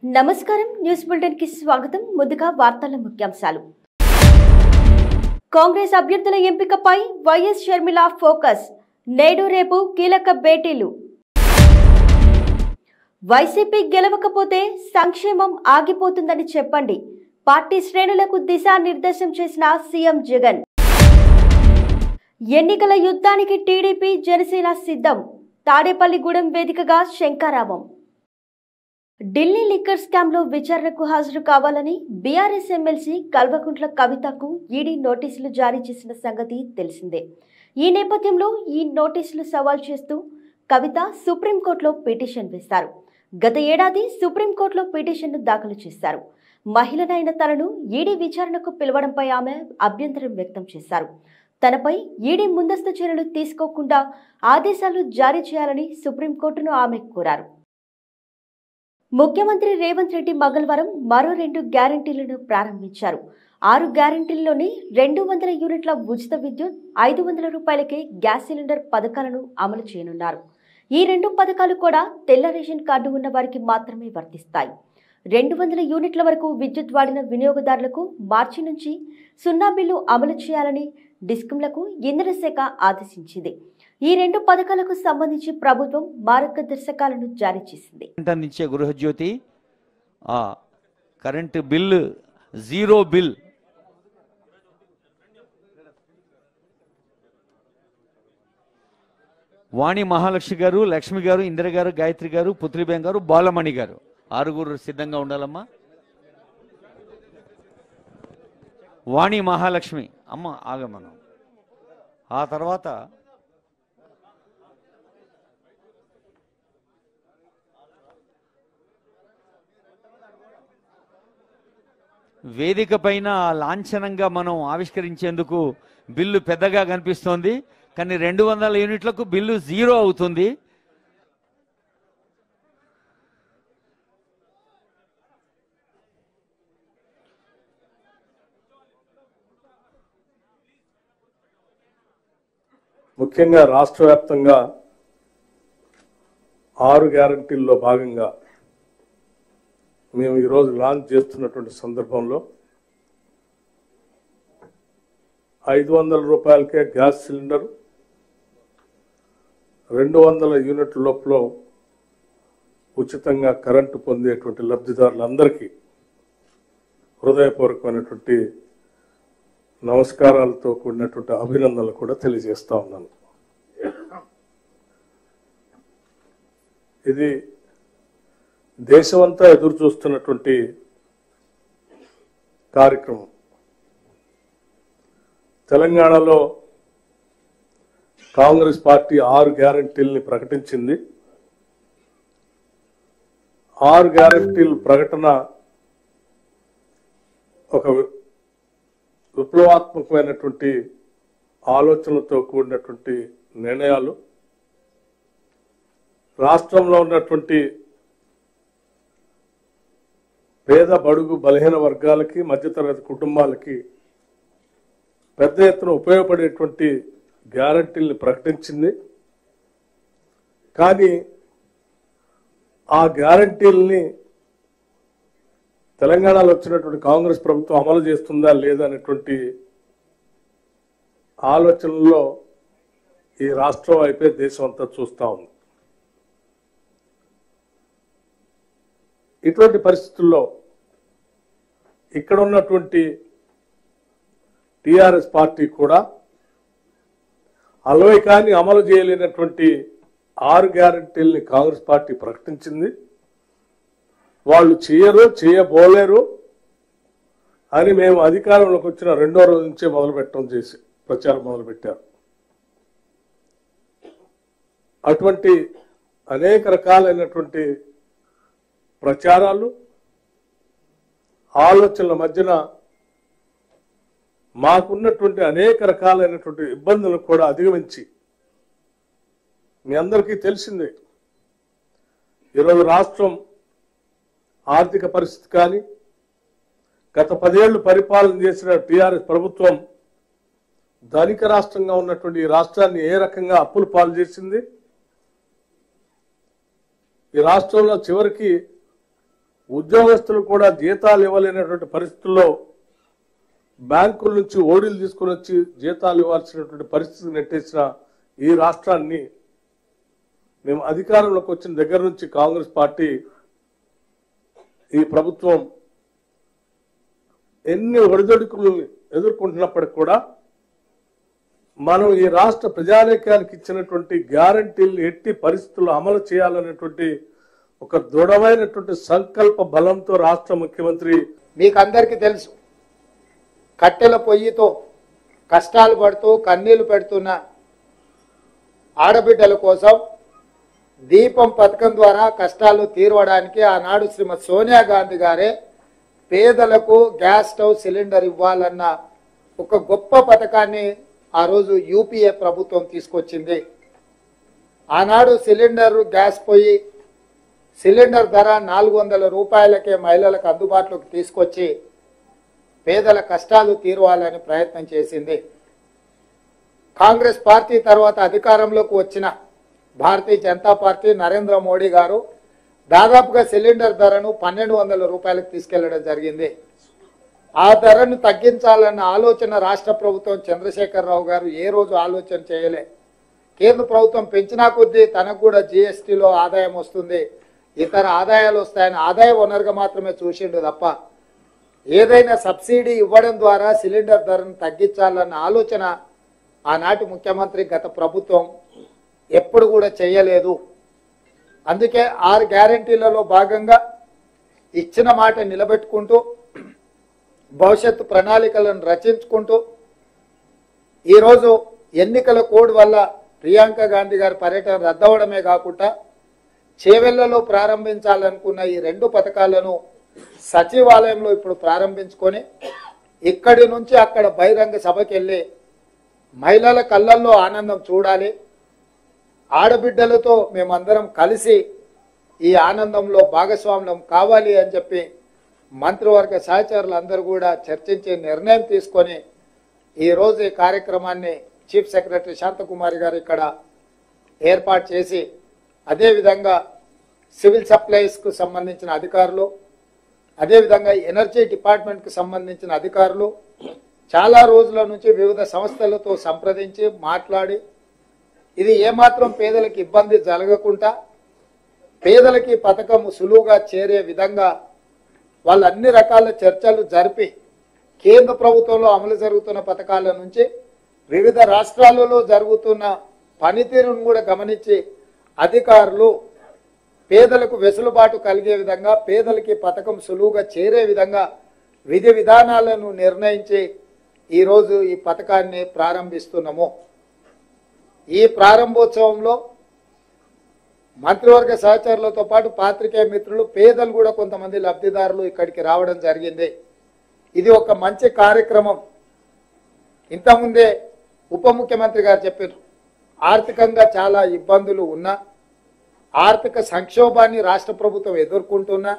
నమస్కారం news bulletin కి స్వాగతం. ముందుగా వార్తల ముఖ్యాంశాలు. కాంగ్రెస్ అభ్యర్థుల ఎంపికపై వైఎస్ షర్మిల ఫోకస్. నేడు రేపు కీలక భేటీలు. వైసీపీ గెలవకపోతే సంక్షేమం ఆగిపోతుందని చెప్పండి. పార్టీ శ్రేణులకు దిశానిర్దేశం చేసిన సీఎం జగన్. ఎన్నికల యుద్ధానికి టీడీపీ జనసేన సిద్ధం. తాడేపల్లిగూడెం వేదికగా శంకారావం. ఢిల్లీ లిక్కర్ స్కామ్ లో విచారణకు హాజరు కావాలని బీఆర్ఎస్ ఎమ్మెల్సీ కల్వకుంట్ల కవితకు ఈడీ నోటీసులు జారీ చేసిన సంగతి తెలిసిందే. ఈ నేపథ్యంలో ఈ నోటీసులు సవాల్ చేస్తూ కవిత సుప్రీంకోర్టులో పిటిషన్ వేశారు. గత ఏడాది సుప్రీంకోర్టులో పిటిషన్ను దాఖలు చేశారు. మహిళనైన తనను ఈడీ విచారణకు పిలవడంపై ఆమె అభ్యంతరం వ్యక్తం చేశారు. తనపై ఈడీ ముందస్తు చర్యలు తీసుకోకుండా ఆదేశాలు జారీ చేయాలని సుప్రీంకోర్టును ఆమె కోరారు. ముఖ్యమంత్రి రేవంత్ రెడ్డి మంగళవారం మరో 2 గ్యారంటీలను ప్రారంభించారు. 6 గ్యారంటీల్లోని 200 యూనిట్ల ఉచిత విద్యుత్, 500 రూపాయలకే గ్యాస్ సిలిండర్ పథకాలను అమలు చేయనున్నారు. ఈ 2 పథకాలు కూడా తెల్ల రేషన్ కార్డు ఉన్న వారికి మాత్రమే వర్తిస్తాయి. 200 యూనిట్ల వరకు విద్యుత్ వాడిన వినియోగదారులకు మార్చి నుంచి 0 బిల్లు అమలు చేయాలని డిస్కంలకు ఇంధన శాఖ ఆదేశించింది. ఈ 2 పథకాలకు సంబంధించి ప్రభుత్వం మార్గదర్శకాలను జారీ చేసింది. నుంచే గృహజ్యోతి కరెంటు బిల్లు 0 బిల్ వాణి మహాలక్ష్మి గారు, లక్ష్మి గారు, ఇందిర గారు, గాయత్రి గారు, పుత్రిబేం గారు, బాలమణి గారు 6 సిద్ధంగా ఉండాలమ్మా. వాణి మహాలక్ష్మి అమ్మ ఆగమనం. ఆ తర్వాత వేదిక పైన లాంఛనంగా మనం ఆవిష్కరించేందుకు బిల్లు పెద్దగా కనిపిస్తోంది, కానీ 200 యూనిట్లకు బిల్లు 0 అవుతుంది. ముఖ్యంగా రాష్ట్ర వ్యాప్తంగా 6 గ్యారంటీల్లో భాగంగా మేము ఈరోజు లాంచ్ చేస్తున్నటువంటి సందర్భంలో 500 రూపాయలకే గ్యాస్ సిలిండర్, 200 యూనిట్ల లోపల ఉచితంగా కరెంటు పొందేటువంటి లబ్ధిదారులందరికీ హృదయపూర్వకమైనటువంటి నమస్కారాలతో కూడినటువంటి అభినందనలు కూడా తెలియజేస్తా ఉన్నాను. ఇది దేశమంతా ఎదురు చూస్తున్నటువంటి కార్యక్రమం. తెలంగాణలో కాంగ్రెస్ పార్టీ 6 గ్యారంటీల్ని ప్రకటించింది. 6 గ్యారంటీల ప్రకటన ఒక విప్లవాత్మకమైనటువంటి ఆలోచనలతో కూడినటువంటి నిర్ణయాలు. రాష్ట్రంలో ఉన్నటువంటి పేద బడుగు బలహీన వర్గాలకి, మధ్యతరగతి కుటుంబాలకి పెద్ద ఎత్తున ఉపయోగపడేటువంటి గ్యారంటీల్ని ప్రకటించింది. కానీ ఆ గ్యారంటీల్ని తెలంగాణలో వచ్చినటువంటి కాంగ్రెస్ ప్రభుత్వం అమలు చేస్తుందా లేదా అనేటువంటి ఆలోచనలో ఈ రాష్ట్రం అయిపోయి దేశం అంతా చూస్తూ ఉంది. ఇటువంటి పరిస్థితుల్లో ఇక్కడ ఉన్నటువంటి టిఆర్ఎస్ పార్టీ కూడా అలవైకాన్ని అమలు చేయలేనటువంటి 6 గ్యారంటీల్ని కాంగ్రెస్ పార్టీ ప్రకటించింది. వాళ్ళు చేయబోలేరు అని మేము అధికారంలోకి వచ్చిన 2వ రోజు నుంచే ప్రచారం మొదలుపెట్టారు. అటువంటి అనేక రకాలైనటువంటి ప్రచారాలు, ఆలోచనల మధ్యన మాకున్నటువంటి అనేక రకాలైనటువంటి ఇబ్బందులను కూడా అధిగమించి, మీ అందరికీ తెలిసిందే ఈరోజు రాష్ట్రం ఆర్థిక పరిస్థితి కానీ, గత 10 ఏళ్లు పరిపాలన చేసిన టీఆర్ఎస్ ప్రభుత్వం ధనిక రాష్ట్రంగా ఉన్నటువంటి ఈ రాష్ట్రాన్ని ఏ రకంగా అప్పుల పాలు చేసింది, ఈ రాష్ట్రంలో చివరికి ఉద్యోగస్తులు కూడా జీతాలు ఇవ్వలేనటువంటి పరిస్థితుల్లో బ్యాంకుల నుంచి ఓడీలు తీసుకుని వచ్చి జీతాలు ఇవ్వాల్సినటువంటి పరిస్థితి నెట్టేసిన ఈ రాష్ట్రాన్ని మేము అధికారంలోకి వచ్చిన దగ్గర నుంచి కాంగ్రెస్ పార్టీ ఈ ప్రభుత్వం ఎన్ని ఒడిదొడుకులు ఎదుర్కొంటున్నప్పటికీ కూడా మనం ఈ రాష్ట్ర ప్రజానీకానికి ఇచ్చినటువంటి గ్యారంటీలు ఎట్టి పరిస్థితుల్లో అమలు చేయాలనేటువంటి ఒక దృఢమైనటువంటి సంకల్ప బలంతో రాష్ట్ర ముఖ్యమంత్రి మీకు అందరికీ తెలుసు కట్టెల పొయ్యితో కష్టాలు పడుతూ కన్నీళ్లు పెడుతున్న ఆడబిడ్డల కోసం దీపం పథకం ద్వారా కష్టాలు తీరవడానికి ఆనాడు శ్రీమతి సోనియా గాంధీ గారే పేదలకు గ్యాస్ స్టవ్ సిలిండర్ ఇవ్వాలన్న ఒక గొప్ప పథకాన్ని ఆ రోజు యూపీఏ ప్రభుత్వం తీసుకొచ్చింది. ఆనాడు సిలిండర్ గ్యాస్ పొయ్యి సిలిండర్ ధర 400 రూపాయలకే మహిళలకు అందుబాటులోకి తీసుకొచ్చి పేదల కష్టాలు తీరవాలని ప్రయత్నం చేసింది. కాంగ్రెస్ పార్టీ తర్వాత అధికారంలోకి వచ్చిన భారతీయ జనతా పార్టీ నరేంద్ర మోడీ గారు దాదాపుగా సిలిండర్ ధరను 1200 రూపాయలకు తీసుకెళ్లడం జరిగింది. ఆ ధరను తగ్గించాలన్న ఆలోచన రాష్ట్ర ప్రభుత్వం చంద్రశేఖరరావు గారు ఏ రోజు ఆలోచన చేయలే. కేంద్ర ప్రభుత్వం పెంచినా కొద్దీ తనకు కూడా జీఎస్టీలో ఆదాయం వస్తుంది, ఇతర ఆదాయాలు వస్తాయని ఆదాయ వనరుగా మాత్రమే చూసిండు తప్ప ఏదైనా సబ్సిడీ ఇవ్వడం ద్వారా సిలిండర్ ధరను తగ్గించాలన్న ఆలోచన ఆనాటి ముఖ్యమంత్రి గత ప్రభుత్వం ఎప్పుడు కూడా చేయలేదు. అందుకే 6 గ్యారంటీలలో భాగంగా ఇచ్చిన మాట నిలబెట్టుకుంటూ భవిష్యత్తు ప్రణాళికలను రచించుకుంటూ ఈరోజు ఎన్నికల కోడ్ వల్ల ప్రియాంక గాంధీ గారి పర్యటన రద్దవడమే కాకుండా చేవెళ్లలో ప్రారంభించాలనుకున్న ఈ 2 పథకాలను సచివాలయంలో ఇప్పుడు ప్రారంభించుకొని ఇక్కడి నుంచి అక్కడ బహిరంగ సభకి వెళ్ళి మహిళల కళ్ళల్లో ఆనందం చూడాలి, ఆడబిడ్డలతో మేమందరం కలిసి ఈ ఆనందంలో భాగస్వామ్యం కావాలి అని చెప్పి మంత్రివర్గ సహచరులందరూ కూడా చర్చించి నిర్ణయం తీసుకొని ఈరోజు ఈ కార్యక్రమాన్ని చీఫ్ సెక్రటరీ శాంతకుమారి గారు ఇక్కడ ఏర్పాటు చేసి అదేవిధంగా సివిల్ సప్లైస్కు సంబంధించిన అధికారులు అదేవిధంగా ఎనర్జీ డిపార్ట్మెంట్కి సంబంధించిన అధికారులు చాలా రోజుల నుంచి వివిధ సంస్థలతో సంప్రదించి మాట్లాడి ఇది ఏమాత్రం పేదలకు ఇబ్బంది జరగకుండా పేదలకి పథకం సులువుగా చేరే విధంగా వాళ్ళు అన్ని రకాల చర్చలు జరిపి కేంద్ర ప్రభుత్వంలో అమలు జరుగుతున్న పథకాల నుంచి వివిధ రాష్ట్రాలలో జరుగుతున్న పనితీరును కూడా గమనించి అధికారులు పేదలకు వెసులుబాటు కలిగే విధంగా పేదలకి పథకం సులువుగా చేరే విధంగా విధి విధానాలను నిర్ణయించి ఈరోజు ఈ పథకాన్ని ప్రారంభిస్తున్నాము. ఈ ప్రారంభోత్సవంలో మంత్రివర్గ సహచరులతో పాటు పాత్రికేయ మిత్రులు పేదలు కూడా కొంతమంది లబ్ధిదారులు ఇక్కడికి రావడం జరిగింది. ఇది ఒక మంచి కార్యక్రమం. ఇంతకుముందే ఉప ముఖ్యమంత్రి గారు చెప్పారు, ఆర్థికంగా చాలా ఇబ్బందులు ఉన్నా ఆర్థిక సంక్షోభాన్ని రాష్ట్ర ప్రభుత్వం ఎదుర్కొంటున్నా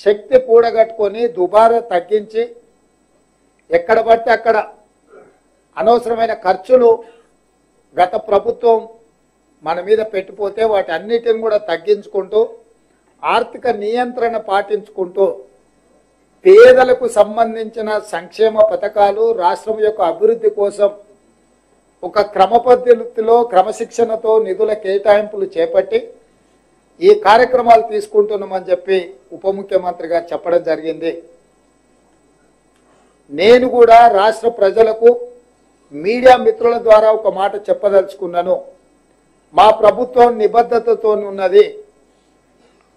శక్తి కూడగట్టుకొని దుబారా తగ్గించి ఎక్కడ పడితే అక్కడ అనవసరమైన ఖర్చులు గత ప్రభుత్వం మన మీద పెట్టిపోతే వాటి అన్నిటిని కూడా తగ్గించుకుంటూ ఆర్థిక నియంత్రణ పాటించుకుంటూ పేదలకు సంబంధించిన సంక్షేమ పథకాలు రాష్ట్రం యొక్క అభివృద్ధి కోసం ఒక క్రమ పద్ధతిలో క్రమశిక్షణతో నిధుల కేటాయింపులు చేపట్టి ఈ కార్యక్రమాలు తీసుకుంటున్నామని చెప్పి ఉప ముఖ్యమంత్రి గారు చెప్పడం జరిగింది. నేను కూడా రాష్ట్ర ప్రజలకు మీడియా మిత్రుల ద్వారా ఒక మాట చెప్పదలుచుకున్నాను. మా ప్రభుత్వం నిబద్ధతతో ఉన్నది.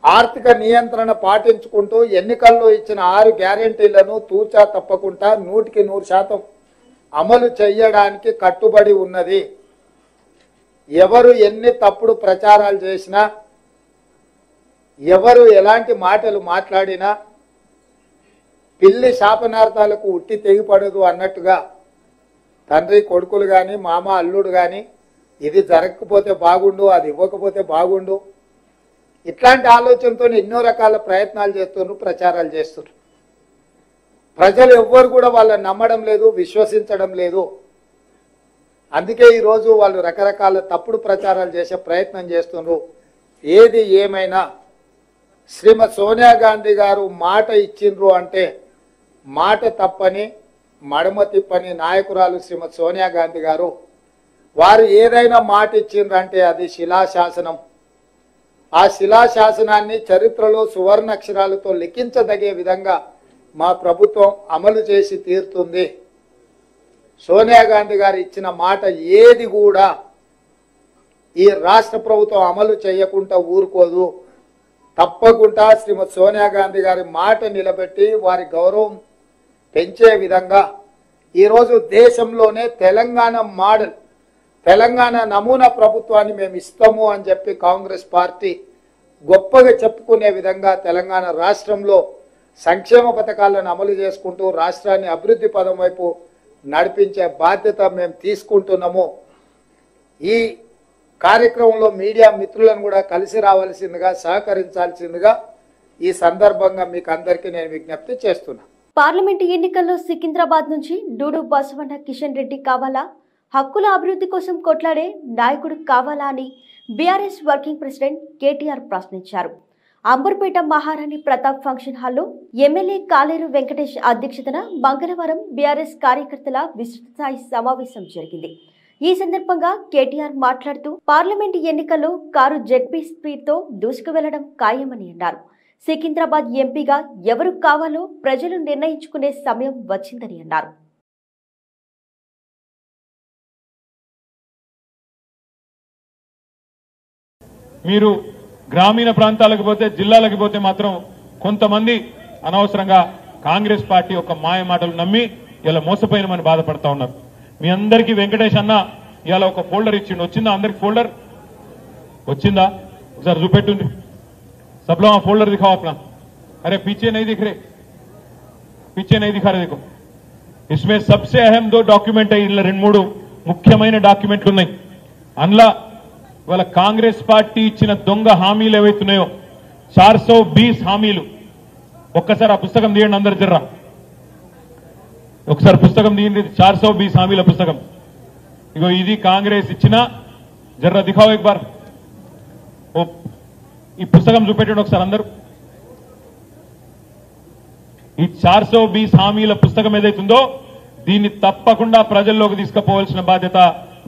ఆర్థిక నియంత్రణ పాటించుకుంటూ ఎన్నికల్లో ఇచ్చిన 6 గ్యారెంటీలను తూచా తప్పకుండా 100% అమలు చేయడానికి కట్టుబడి ఉన్నది. ఎవరు ఎన్ని తప్పుడు ప్రచారాలు చేసినా ఎవరు ఎలాంటి మాటలు మాట్లాడినా పిల్లి శాపనార్థాలకు ఉట్టి తెగిపడదు అన్నట్టుగా తండ్రి కొడుకులు కానీ మామ అల్లుడు కానీ ఇది జరగకపోతే బాగుండు అది ఇవ్వకపోతే బాగుండు ఇట్లాంటి ఆలోచనతో ఎన్నో రకాల ప్రయత్నాలు చేస్తున్నారు, ప్రచారాలు చేస్తున్నారు. ప్రజలు ఎవ్వరు కూడా వాళ్ళని నమ్మడం లేదు, విశ్వసించడం లేదు. అందుకే ఈరోజు వాళ్ళు రకరకాల తప్పుడు ప్రచారాలు చేసే ప్రయత్నం చేస్తున్నారు. ఏది ఏమైనా శ్రీమతి సోనియా గాంధీ గారు మాట ఇచ్చిండ్రు అంటే మాట తప్పని మడమ తిప్పని నాయకురాలు శ్రీమతి సోనియా గాంధీ గారు. వారు ఏదైనా మాట ఇచ్చిండ్రు అంటే అది శిలాశాసనం. ఆ శిలాశాసనాన్ని చరిత్రలో సువర్ణ అక్షరాలతో లిఖించదగే విధంగా మా ప్రభుత్వం అమలు చేసి తీరుతుంది. సోనియా గాంధీ గారు ఇచ్చిన మాట ఏది కూడా ఈ రాష్ట్ర ప్రభుత్వం అమలు చేయకుండా ఊరుకోదు. తప్పకుండా శ్రీమతి సోనియా గాంధీ గారి మాట నిలబెట్టి వారి గౌరవం పెంచే విధంగా ఈరోజు దేశంలోనే తెలంగాణ మోడల్, తెలంగాణ నమూనా ప్రభుత్వాన్ని మేము ఇస్తాము అని చెప్పి కాంగ్రెస్ పార్టీ గొప్పగా చెప్పుకునే విధంగా తెలంగాణ రాష్ట్రంలో సంక్షేమ పథకాలను అమలు చేసుకుంటూ రాష్ట్రాన్ని అభివృద్ధి పదం వైపు నడిపించే బాధ్యత మేము తీసుకుంటున్నాము. ఈ కార్యక్రమంలో మీడియా మిత్రులను కూడా కలిసి రావాల్సిందిగా, సహకరించాల్సిందిగా ఈ సందర్భంగా మీకు అందరికీ నేను విజ్ఞప్తి చేస్తున్నా. పార్లమెంటు ఎన్నికల్లో సికింద్రాబాద్ నుంచి డూడు బసవన్న కిషన్ రెడ్డి కావాలా, హక్కుల అభివృద్ధి కోసం కొట్లాడే నాయకుడు కావాలా అని బీఆర్ఎస్ వర్కింగ్ ప్రెసిడెంట్ కేటీఆర్ ప్రశ్నించారు. అంబర్పేట మహారాణి ప్రతాప్ ఫంక్షన్ హాల్లో ఎమ్మెల్యే కాలేరు వెంకటేష్ అధ్యక్షతన మంగళవారం బీఆర్ఎస్ కార్యకర్తల విస్తృతస్థాయి సమావేశం జరిగింది. ఈ సందర్భంగా కేటీఆర్ మాట్లాడుతూ పార్లమెంటు ఎన్నికల్లో కారు జెడ్పీ స్పీడ్తో దూసుకు వెళ్లడం ఖాయమని అన్నారు. సికింద్రాబాద్ ఎంపీగా ఎవరు కావాలో ప్రజలు నిర్ణయించుకునే సమయం వచ్చిందని అన్నారు. మీరు గ్రామీణ ప్రాంతాలకు పోతే, జిల్లాలకు పోతే మాత్రం కొంతమంది అనవసరంగా కాంగ్రెస్ పార్టీ యొక్క మాయ మాటలు నమ్మి ఇలా మోసపోయినమని బాధపడతా ఉన్నారు. మీ అందరికీ వెంకటేష్ అన్న ఇలా ఒక ఫోల్డర్ ఇచ్చిండు. వచ్చిందా అందరికి ఫోల్డర్? వచ్చిందా? ఒకసారి చూపెట్టుంది. सब लोग फोल्डर दिखाओ अपना. अरे पीछे नहीं दिख रहे, पीछे नहीं दिखा रहे. देखो इसमें सबसे अहम 2 डॉक्यूमेंट है. ఇలా 2-3 ముఖ్యమైన డాక్యుమెంట్లు ఉన్నాయి. అందులో వాళ్ళ కాంగ్రెస్ పార్టీ ఇచ్చిన దొంగ హామీలు ఏవైతున్నాయో 420 హామీలు. ఒక్కసారి ఆ పుస్తకం తీయండి అందరు జర్రా. ఒకసారి పుస్తకం తీయండి. 420 హామీల పుస్తకం. ఇగో ఇది కాంగ్రెస్ ఇచ్చిన. జర్రా దిఖాओ एक बार. ఈ పుస్తకం చూపెట్టండి ఒకసారి అందరూ. ఈ 420 హామీల పుస్తకం ఏదైతుందో దీన్ని తప్పకుండా ప్రజల్లోకి తీసుకుపోవాల్సిన బాధ్యత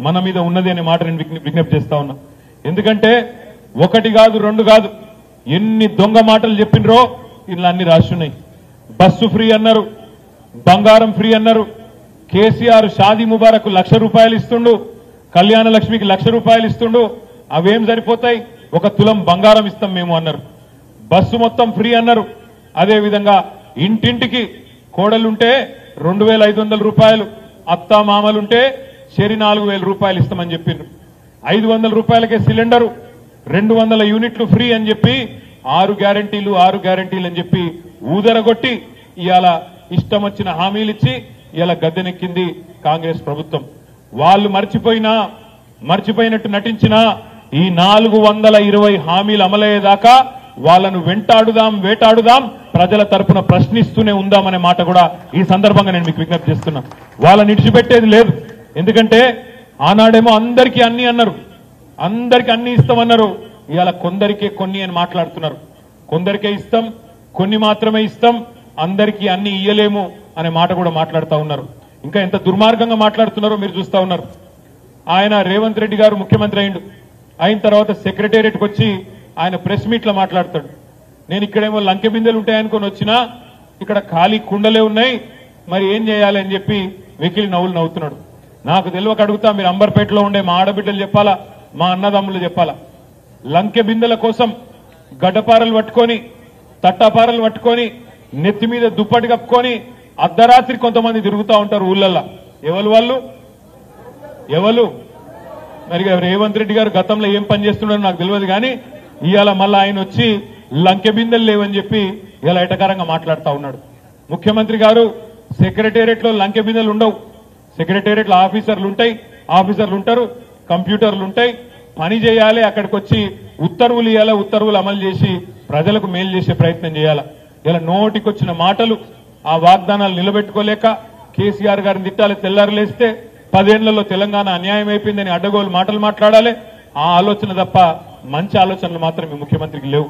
మన మీద ఉన్నది అనే మాట నేను విజ్ఞప్తి చేస్తా ఉన్నా. ఎందుకంటే 1 కాదు 2 కాదు, ఎన్ని దొంగ మాటలు చెప్పినరో ఇలా అన్ని రాస్తున్నాయి. బస్సు ఫ్రీ అన్నారు, బంగారం ఫ్రీ అన్నారు. కేసీఆర్ షాదీ ముబారక్ 1,00,000 రూపాయలు ఇస్తుండు, కళ్యాణ లక్ష్మికి 1,00,000 రూపాయలు ఇస్తుండు. అవేం సరిపోతాయి? 1 తులం బంగారం ఇస్తాం మేము అన్నారు. బస్సు మొత్తం ఫ్రీ అన్నారు. అదే విధంగా ఇంటింటికి కోడలుంటే 2,500 రూపాయలు, అత్తా మామలుంటే చెరి 4,000 రూపాయలు ఇస్తామని చెప్పిండ్రు. 500 రూపాయలకే సిలిండరు, 200 యూనిట్లు ఫ్రీ అని చెప్పి 6 గ్యారంటీలు అని చెప్పి ఊదరగొట్టి ఇవాళ ఇష్టం వచ్చిన హామీలు ఇచ్చి ఇవాళ గద్దెనెక్కింది కాంగ్రెస్ ప్రభుత్వం. వాళ్ళు మర్చిపోయినట్టు నటించినా ఈ 420 హామీలు అమలయ్యేదాకా వాళ్ళను వేటాడుదాం, ప్రజల తరపున ప్రశ్నిస్తూనే ఉందామనే మాట కూడా ఈ సందర్భంగా నేను మీకు విజ్ఞప్తి చేస్తున్నా. వాళ్ళని ఇడిచిపెట్టేది లేదు. ఎందుకంటే ఆనాడేమో అందరికీ అన్ని అన్నారు, అందరికీ అన్ని ఇస్తామన్నారు. ఇవాళ కొందరికే కొన్ని అని మాట్లాడుతున్నారు. కొందరికే ఇస్తాం, కొన్ని మాత్రమే ఇస్తాం, అందరికీ అన్ని ఇయ్యలేము అనే మాట కూడా మాట్లాడుతూ ఉన్నారు. ఇంకా ఎంత దుర్మార్గంగా మాట్లాడుతున్నారో మీరు చూస్తా ఉన్నారు. ఆయన రేవంత్ రెడ్డి గారు ముఖ్యమంత్రి అయిన తర్వాత సెక్రటేరియట్కి వచ్చి ఆయన ప్రెస్ మీట్లో మాట్లాడతాడు. నేను ఇక్కడేమో లంకె బిందెలు ఉంటాయనుకొని వచ్చినా ఇక్కడ ఖాళీ కుండలే ఉన్నాయి, మరి ఏం చేయాలి అని చెప్పి వెకిలి నవ్వులు నవ్వుతున్నాడు. నాకు తెలియక అడుగుతా, మీరు అంబర్పేటలో ఉండే మా ఆడబిడ్డలు చెప్పాలా, మా అన్నదమ్ములు చెప్పాలా? లంకె బిందెల కోసం గడ్డపారలు పట్టుకొని, తట్టాపారలు పట్టుకొని, నెత్తి మీద దుప్పటి కప్పుకొని అర్ధరాత్రి కొంతమంది తిరుగుతూ ఉంటారు ఊళ్ళల్లో. ఎవరు మరి రేవంత్ రెడ్డి గారు గతంలో ఏం పని చేస్తున్నారో నాకు తెలియదు, కానీ ఇవాళ మళ్ళీ ఆయన వచ్చి లంకె బిందెలు లేవని చెప్పి ఇలా ఎటకారంగా మాట్లాడుతూ ఉన్నాడు. ముఖ్యమంత్రి గారు సెక్రటేరియట్లో లంకె బిందెలు ఉండవు. సెక్రటేరియట్లో ఆఫీసర్లు ఉంటారు, కంప్యూటర్లు ఉంటాయి. పని చేయాలి, అక్కడికి వచ్చి ఉత్తర్వులు ఇవ్వాలా, ఉత్తర్వులు అమలు చేసి ప్రజలకు మేలు చేసే ప్రయత్నం చేయాలా. ఇలా నోటికొచ్చిన మాటలు, ఆ వాగ్దానాలు నిలబెట్టుకోలేక కేసీఆర్ గారిని తిట్టాలి, తెల్లారులేస్తే 10 ఏళ్లలో తెలంగాణ అన్యాయం అయిపోయిందని అడ్డగోలు మాటలు మాట్లాడాలి. ఆ ఆలోచన తప్ప మంచి ఆలోచనలు మాత్రం ఈ ముఖ్యమంత్రికి లేవు.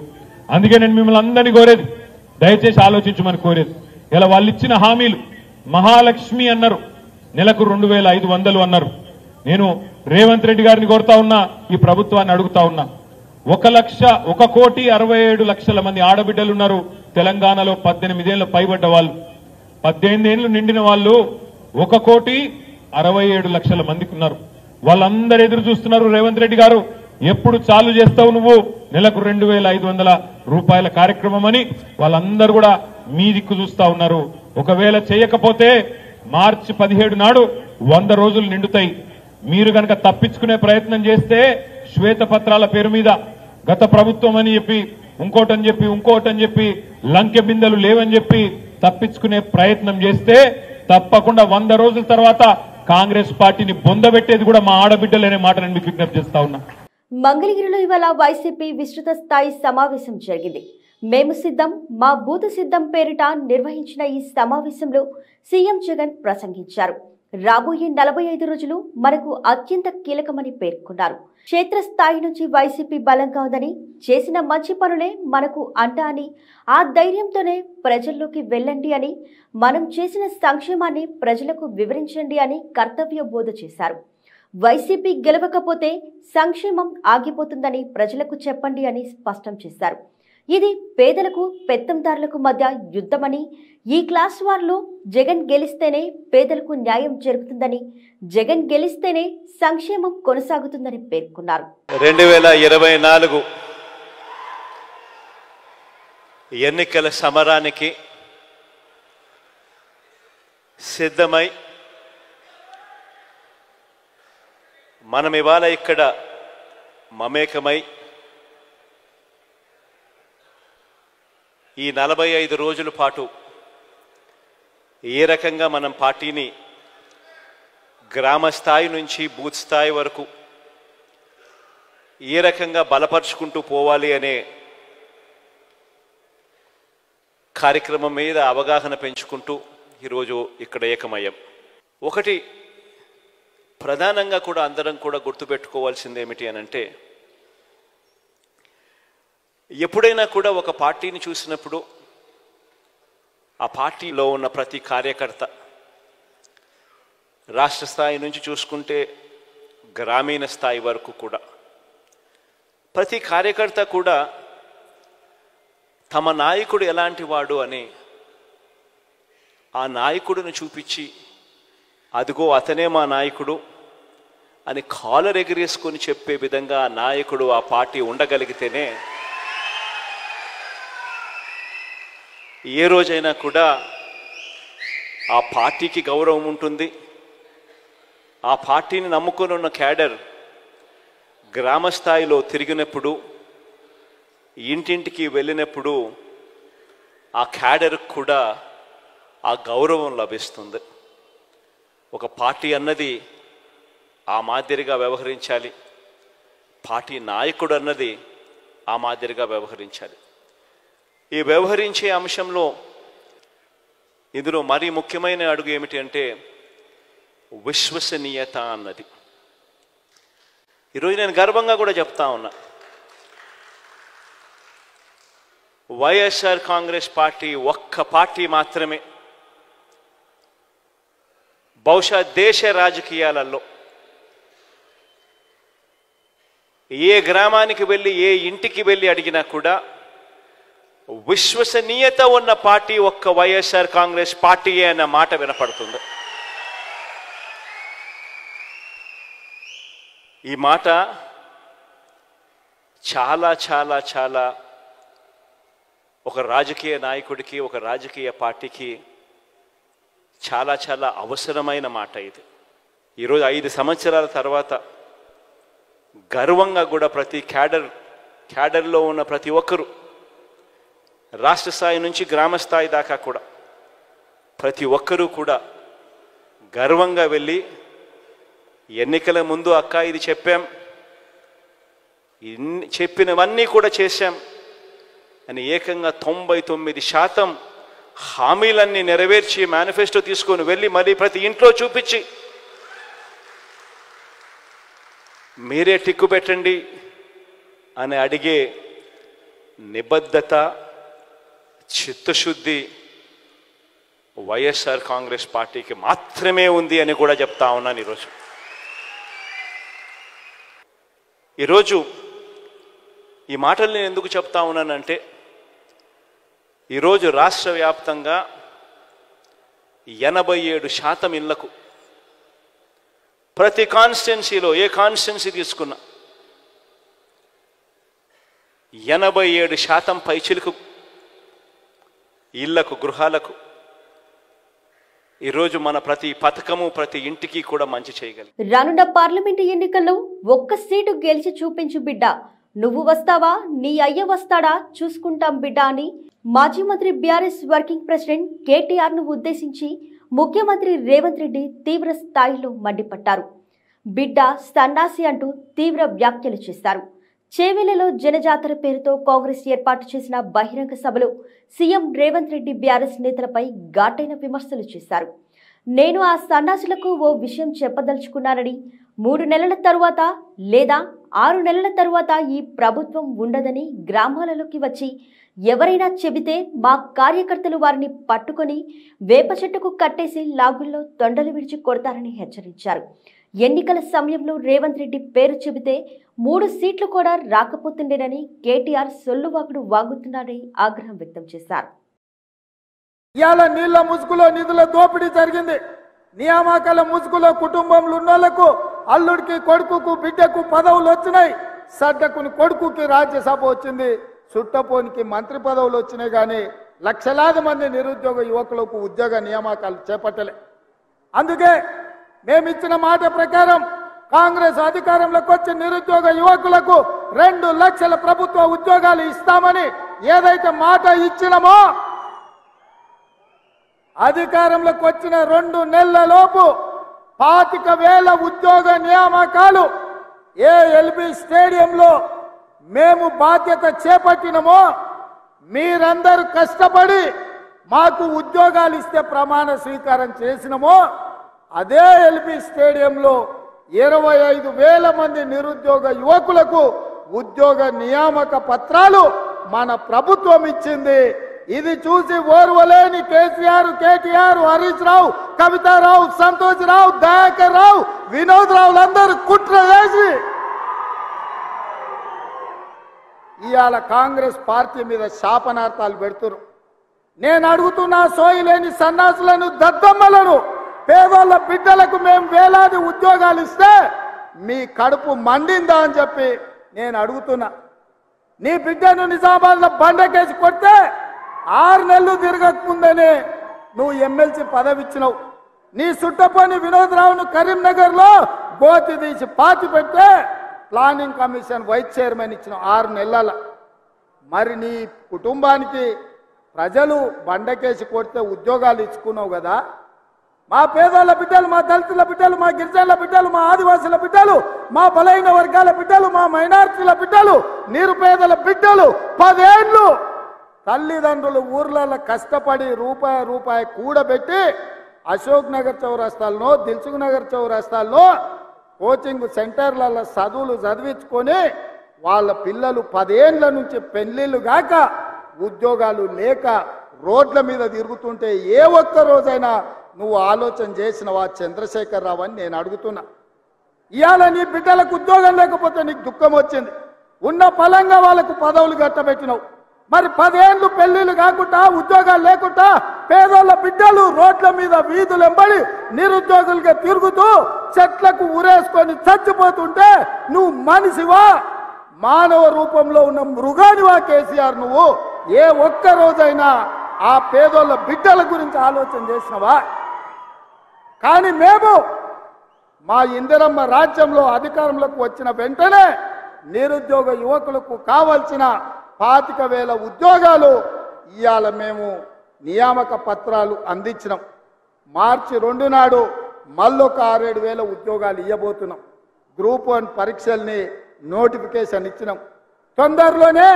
అందుకే నేను మిమ్మల్ని అందరినీ కోరేది, దయచేసి ఆలోచించమని కోరేది. ఇలా వాళ్ళు ఇచ్చిన హామీలు, మహాలక్ష్మి అన్నారు, నెలకు 2500 అన్నారు. నేను రేవంత్ రెడ్డి గారిని కోరుతా ఉన్నా, ఈ ప్రభుత్వాన్ని అడుగుతా ఉన్నా, 1,67,00,000 మంది ఆడబిడ్డలు ఉన్నారు తెలంగాణలో. 18 ఏళ్ళు పైబడ్డ వాళ్ళు, 18 ఏళ్ళు నిండిన వాళ్ళు 1,67,00,000 మందికి ఉన్నారు. వాళ్ళందరూ ఎదురు చూస్తున్నారు, రేవంత్ రెడ్డి గారు ఎప్పుడు చాలు చేస్తావు నువ్వు నెలకు 2,500 రూపాయల కార్యక్రమం అని వాళ్ళందరూ కూడా మీ దిక్కు చూస్తా ఉన్నారు. ఒకవేళ చేయకపోతే మార్చి 17 నాడు 100 రోజులు నిండుతాయి. మీరు గనక తప్పించుకునే ప్రయత్నం చేస్తే శ్వేతపత్రాల పేరు మీద గత ప్రభుత్వం అని చెప్పి ఇంకోటని చెప్పి లంకె బిందెలు లేవని చెప్పి తప్పించుకునే ప్రయత్నం చేస్తే తప్పకుండా 100 రోజుల తర్వాత కాంగ్రెస్ పార్టీని బొందబెట్టేది కూడా మా ఆడబిడ్డలనే మాట నేను మీకు విజ్ఞప్తి చేస్తా ఉన్నా. మంగళగిరిలో ఇవాళ వైసీపీ విస్తృత స్థాయి సమావేశం జరిగింది. మేము సిద్ధం, మా బూతు సిద్ధం పేరిట నిర్వహించిన ఈ సమావేశంలో సీఎం జగన్ ప్రసంగించారు. రాబోయే 45 రోజులు మనకు అత్యంత కీలకమని పేర్కొన్నారు. క్షేత్రస్థాయి నుంచి వైసీపీ బలంగా ఉందని, చేసిన మంచి పనులే మనకు అంట అని, ఆ ధైర్యంతోనే ప్రజల్లోకి వెళ్ళండి అని, మనం చేసిన సంక్షేమాన్ని ప్రజలకు వివరించండి అని కర్తవ్య బోధ చేశారు. వైసీపీ గెలవకపోతే సంక్షేమం ఆగిపోతుందని ప్రజలకు చెప్పండి అని స్పష్టం చేశారు. ఇది పేదలకు పెత్తందారులకు మధ్య యుద్ధమని, ఈ క్లాస్ వార్లో జగన్ గెలిస్తేనే పేదలకు న్యాయం జరుగుతుందని, జగన్ గెలిస్తేనే సంక్షేమం కొనసాగుతుందని పేర్కొన్నారు. 2024 ఎన్నికల సమరానికి సిద్ధమై మనం ఇవాళ ఇక్కడ మమేకమై ఈ 45 రోజుల పాటు ఏ రకంగా మనం పార్టీని గ్రామ స్థాయి నుంచి బూత్ స్థాయి వరకు ఏ రకంగా బలపరుచుకుంటూ పోవాలి అనే కార్యక్రమం మీద అవగాహన పెంచుకుంటూ ఈరోజు ఇక్కడ ఏకమయ్యాం. ఒకటి ప్రధానంగా కూడా అందరం కూడా గుర్తుపెట్టుకోవాల్సింది ఏమిటి అనంటే, ఎప్పుడైనా కూడా ఒక పార్టీని చూసినప్పుడు ఆ పార్టీలో ఉన్న ప్రతి కార్యకర్త, రాష్ట్ర స్థాయి నుంచి చూసుకుంటే గ్రామీణ స్థాయి వరకు కూడా ప్రతి కార్యకర్త కూడా తమ నాయకుడు ఎలాంటి వాడు అని ఆ నాయకుడిని చూపించి, అదిగో అతనే మా నాయకుడు అని కాలర్ ఎగిరేసుకొని చెప్పే విధంగా ఆ నాయకుడు, ఆ పార్టీ ఉండగలిగితేనే ఏ రోజైనా కూడా ఆ పార్టీకి గౌరవం ఉంటుంది. ఆ పార్టీని నమ్ముకొని ఉన్న క్యాడర్ గ్రామ స్థాయిలో తిరిగినప్పుడు, ఇంటింటికి వెళ్ళినప్పుడు ఆ క్యాడర్కి కూడా ఆ గౌరవం లభిస్తుంది. ఒక పార్టీ అన్నది ఆ మాదిరిగా వ్యవహరించాలి, పార్టీ నాయకుడు అన్నది ఆ మాదిరిగా వ్యవహరించాలి. ఈ వ్యవహరించే అంశంలో ఇందులో మరీ ముఖ్యమైన అడుగు ఏమిటి అంటే విశ్వసనీయత అన్నది. ఈరోజు నేను గర్వంగా కూడా చెప్తా ఉన్నా, వైఎస్ఆర్ కాంగ్రెస్ పార్టీ ఒక్క పార్టీ మాత్రమే బహుశా దేశ రాజకీయాలలో ఏ గ్రామానికి వెళ్ళి ఏ ఇంటికి వెళ్ళి అడిగినా కూడా విశ్వసనీయత ఉన్న పార్టీ ఒక్క వైఎస్ఆర్ కాంగ్రెస్ పార్టీయే అన్న మాట వినపడుతుంది. ఈ మాట చాలా చాలా చాలా ఒక రాజకీయ నాయకుడికి, ఒక రాజకీయ పార్టీకి చాలా చాలా అవసరమైన మాట ఇది. ఈరోజు 5 సంవత్సరాల తర్వాత గర్వంగా కూడా ప్రతి క్యాడర్లో ఉన్న ప్రతి ఒక్కరూ, రాష్ట్ర స్థాయి నుంచి గ్రామ స్థాయి దాకా కూడా ప్రతి ఒక్కరూ కూడా గర్వంగా వెళ్ళి ఎన్నికల ముందు అక్క ఇది చెప్పాం, చెప్పినవన్నీ కూడా చేశాం అని ఏకంగా 99% హామీలన్నీ నెరవేర్చి మేనిఫెస్టో తీసుకొని వెళ్ళి మళ్ళీ ప్రతి ఇంట్లో చూపించి మీరే టిక్కు పెట్టండి అని అడిగే నిబద్ధత, చిత్తశుద్ధి వైఎస్ఆర్ కాంగ్రెస్ పార్టీకి మాత్రమే ఉంది అని కూడా చెప్తా ఉన్నాను. ఈరోజు ఈ మాటలు నేను ఎందుకు చెప్తా ఉన్నానంటే, ఈరోజు రాష్ట్ర వ్యాప్తంగా 87% ఇళ్లకు ప్రతి కాన్స్టిట్యున్సీలో ఏ కాన్స్టిట్యున్సీ తీసుకున్నా 87% పైచిలకు ఇళ్లకు, గృహాలకు ఈరోజు మన ప్రతి పథకము ప్రతి ఇంటికి కూడా మంచి చేయగలిగింది. రానున్న పార్లమెంటు ఎన్నికల్లో ఒక్క సీటు గెలిచి చూపించు బిడ్డ, నువ్వు వస్తావా నీ అయ్య వస్తాడా చూసుకుంటాం బిడ్డ అని మాజీ మంత్రి బీఆర్ఎస్ వర్కింగ్ ప్రెసిడెంట్ కేటీఆర్ ను ఉద్దేశించి ముఖ్యమంత్రి రేవంత్ రెడ్డి తీవ్ర స్థాయిలో మండిపడ్డారు. బిడ్డ సన్నాసి అంటూ తీవ్ర వ్యాఖ్యలు చేశారు. చేవెళ్లలో జనజాతర పేరుతో కాంగ్రెస్ ఏర్పాటు చేసిన బహిరంగ సభలో సీఎం రేవంత్ రెడ్డి బీఆర్ఎస్ నేతలపై ఘాటైన విమర్శలు చేశారు. నేను ఆ సన్నాసులకు ఓ విషయం చెప్పదలుచుకున్నానని, 3 నెలల తరువాత లేదా 6 నెలల తరువాత ఈ ప్రభుత్వం ఉండదని గ్రామాలలోకి వచ్చి ఎవరైనా చెబితే మా కార్యకర్తలు వారిని పట్టుకొని వేప చెట్టుకు కట్టేసి లాగుల్లో తొండలు విడిచి కొడతారని హెచ్చరించారు. ఎన్నికల సమయంలో రేవంత్ రెడ్డి పేరు చెబితే 3 సీట్లు కూడా రాకపోతుండేనని కేటీఆర్ సొల్లువాకుడు వాగుతున్నారని ఆగ్రహం వ్యక్తం చేశారు. ఇవాళ నీళ్ల ముసుగులో నిధుల దోపిడీ జరిగింది. నియామకాల ముసుగులో కుటుంబంలో ఉన్నోళ్లకు, అల్లుడికి, కొడుకుకు, బిడ్డకు పదవులు వచ్చినాయి. సడ్డకుని కొడుకుకి రాజ్యసభ వచ్చింది, చుట్టపోనికి మంత్రి పదవులు వచ్చినాయి. కానీ లక్షలాది మంది నిరుద్యోగ యువకులకు ఉద్యోగ నియామకాలు చేపట్టలే. అందుకే మేమిచ్చిన మాట ప్రకారం కాంగ్రెస్ అధికారంలోకి వచ్చి నిరుద్యోగ యువకులకు 2 లక్షల ప్రభుత్వ ఉద్యోగాలు ఇస్తామని ఏదైతే మాట ఇచ్చినామో, అధికారంలోకి వచ్చిన 2 నెలలలోపు 25,000 ఉద్యోగ నియామకాలు ఎల్బీ స్టేడియంలో మేము బాధ్యత చేపట్టినమో, మీరందరూ కష్టపడి మాకు ఉద్యోగాలు ఇస్తే ప్రమాణ స్వీకారం చేసినమో, అదే ఎల్బీ స్టేడియంలో 25,000 మంది నిరుద్యోగ యువకులకు ఉద్యోగ నియామక పత్రాలు మన ప్రభుత్వం ఇచ్చింది. ఇది చూసి ఓర్వలేని కేసీఆర్, కేటీఆర్, హరీష్ రావు, కవితారావు, సంతోష్ రావు, దయాకర్ రావు, వినోద్ రావులందరూ కుట్ర చేసి ఇవాళ కాంగ్రెస్ పార్టీ మీద శాపనార్థాలు పెడుతున్నారు. నేను అడుగుతున్నా, సోయిలేని సన్నాసులను, దద్దమ్మలను, పేదోళ్ళ బిడ్డలకు మేము వేలాది ఉద్యోగాలు ఇస్తే మీ కడుపు మండిందా అని చెప్పి నేను అడుగుతున్నా. నీ బిడ్డను నిజామాబాద్లో బండకేసి కొడితే 6 నెలలు తిరగకముందనే నువ్వు ఎమ్మెల్సీ పదవి ఇచ్చినావు. నీ సుట్టపోని వినోద్ రావును కరీంనగర్లో గోతి తీసి పాతి పెట్టే ప్లానింగ్ కమిషన్ వైస్ చైర్మన్ ఇచ్చిన 6 నెలల. మరి నీ కుటుంబానికి ప్రజలు బండకేసి కొడితే ఉద్యోగాలు ఇచ్చుకున్నావు కదా. మా పేదల బిడ్డలు, మా దళితుల బిడ్డలు, మా గిరిజనుల బిడ్డలు, మా ఆదివాసుల బిడ్డలు, మా బలైన వర్గాల బిడ్డలు, మా మైనార్టీల బిడ్డలు, నిరుపేదల బిడ్డలు 10 ఏళ్ళు తల్లిదండ్రులు ఊర్లలో కష్టపడి రూపాయి కూడబెట్టి అశోక్ నగర్ చౌరస్తాల్లో, దిల్సుఖ్ నగర్ చౌరస్తాల్లో కోచింగ్ సెంటర్లలో చదువులు చదివించుకొని వాళ్ళ పిల్లలు 10 ఏళ్ల నుంచి పెళ్లిళ్ళు గాక ఉద్యోగాలు లేక రోడ్ల మీద తిరుగుతుంటే ఏ ఒక్క రోజైనా నువ్వు ఆలోచన చేసినవా చంద్రశేఖర్ రావు అని నేను అడుగుతున్నా. ఇవాళ నీ బిడ్డలకు ఉద్యోగం లేకపోతే నీకు దుఃఖం వచ్చింది. ఉన్న ఫలంగా వాళ్ళకు పదవులు కట్టబెట్టినావు. మరి 10 ఏళ్ళు పెళ్లిళ్ళు కాకుండా, ఉద్యోగాలు లేకుండా పేదోళ్ళ బిడ్డలు రోడ్ల మీద వీధులు ఎంబడి నిరుద్యోగులుగా తిరుగుతూ చెట్లకు ఉరేసుకొని చచ్చిపోతుంటే నువ్వు మనిషివా, మానవ రూపంలో ఉన్న మృగానివా కేసీఆర్? నువ్వు ఏ ఒక్క రోజైనా ఆ పేదోళ్ళ బిడ్డల గురించి ఆలోచన చేసినవా? కానీ మేము మా ఇందిరమ్మ రాజ్యంలో అధికారంలోకి వచ్చిన వెంటనే నిరుద్యోగ యువకులకు కావాల్సిన 25,000 ఉద్యోగాలు ఇవాళ మేము నియామక పత్రాలు అందించినాం. మార్చి 2 నాడు మళ్ళొక 6-7 ఉద్యోగాలు ఇవ్వబోతున్నాం. గ్రూప్ 1 పరీక్షల్ని నోటిఫికేషన్ ఇచ్చినాం. తొందరలోనే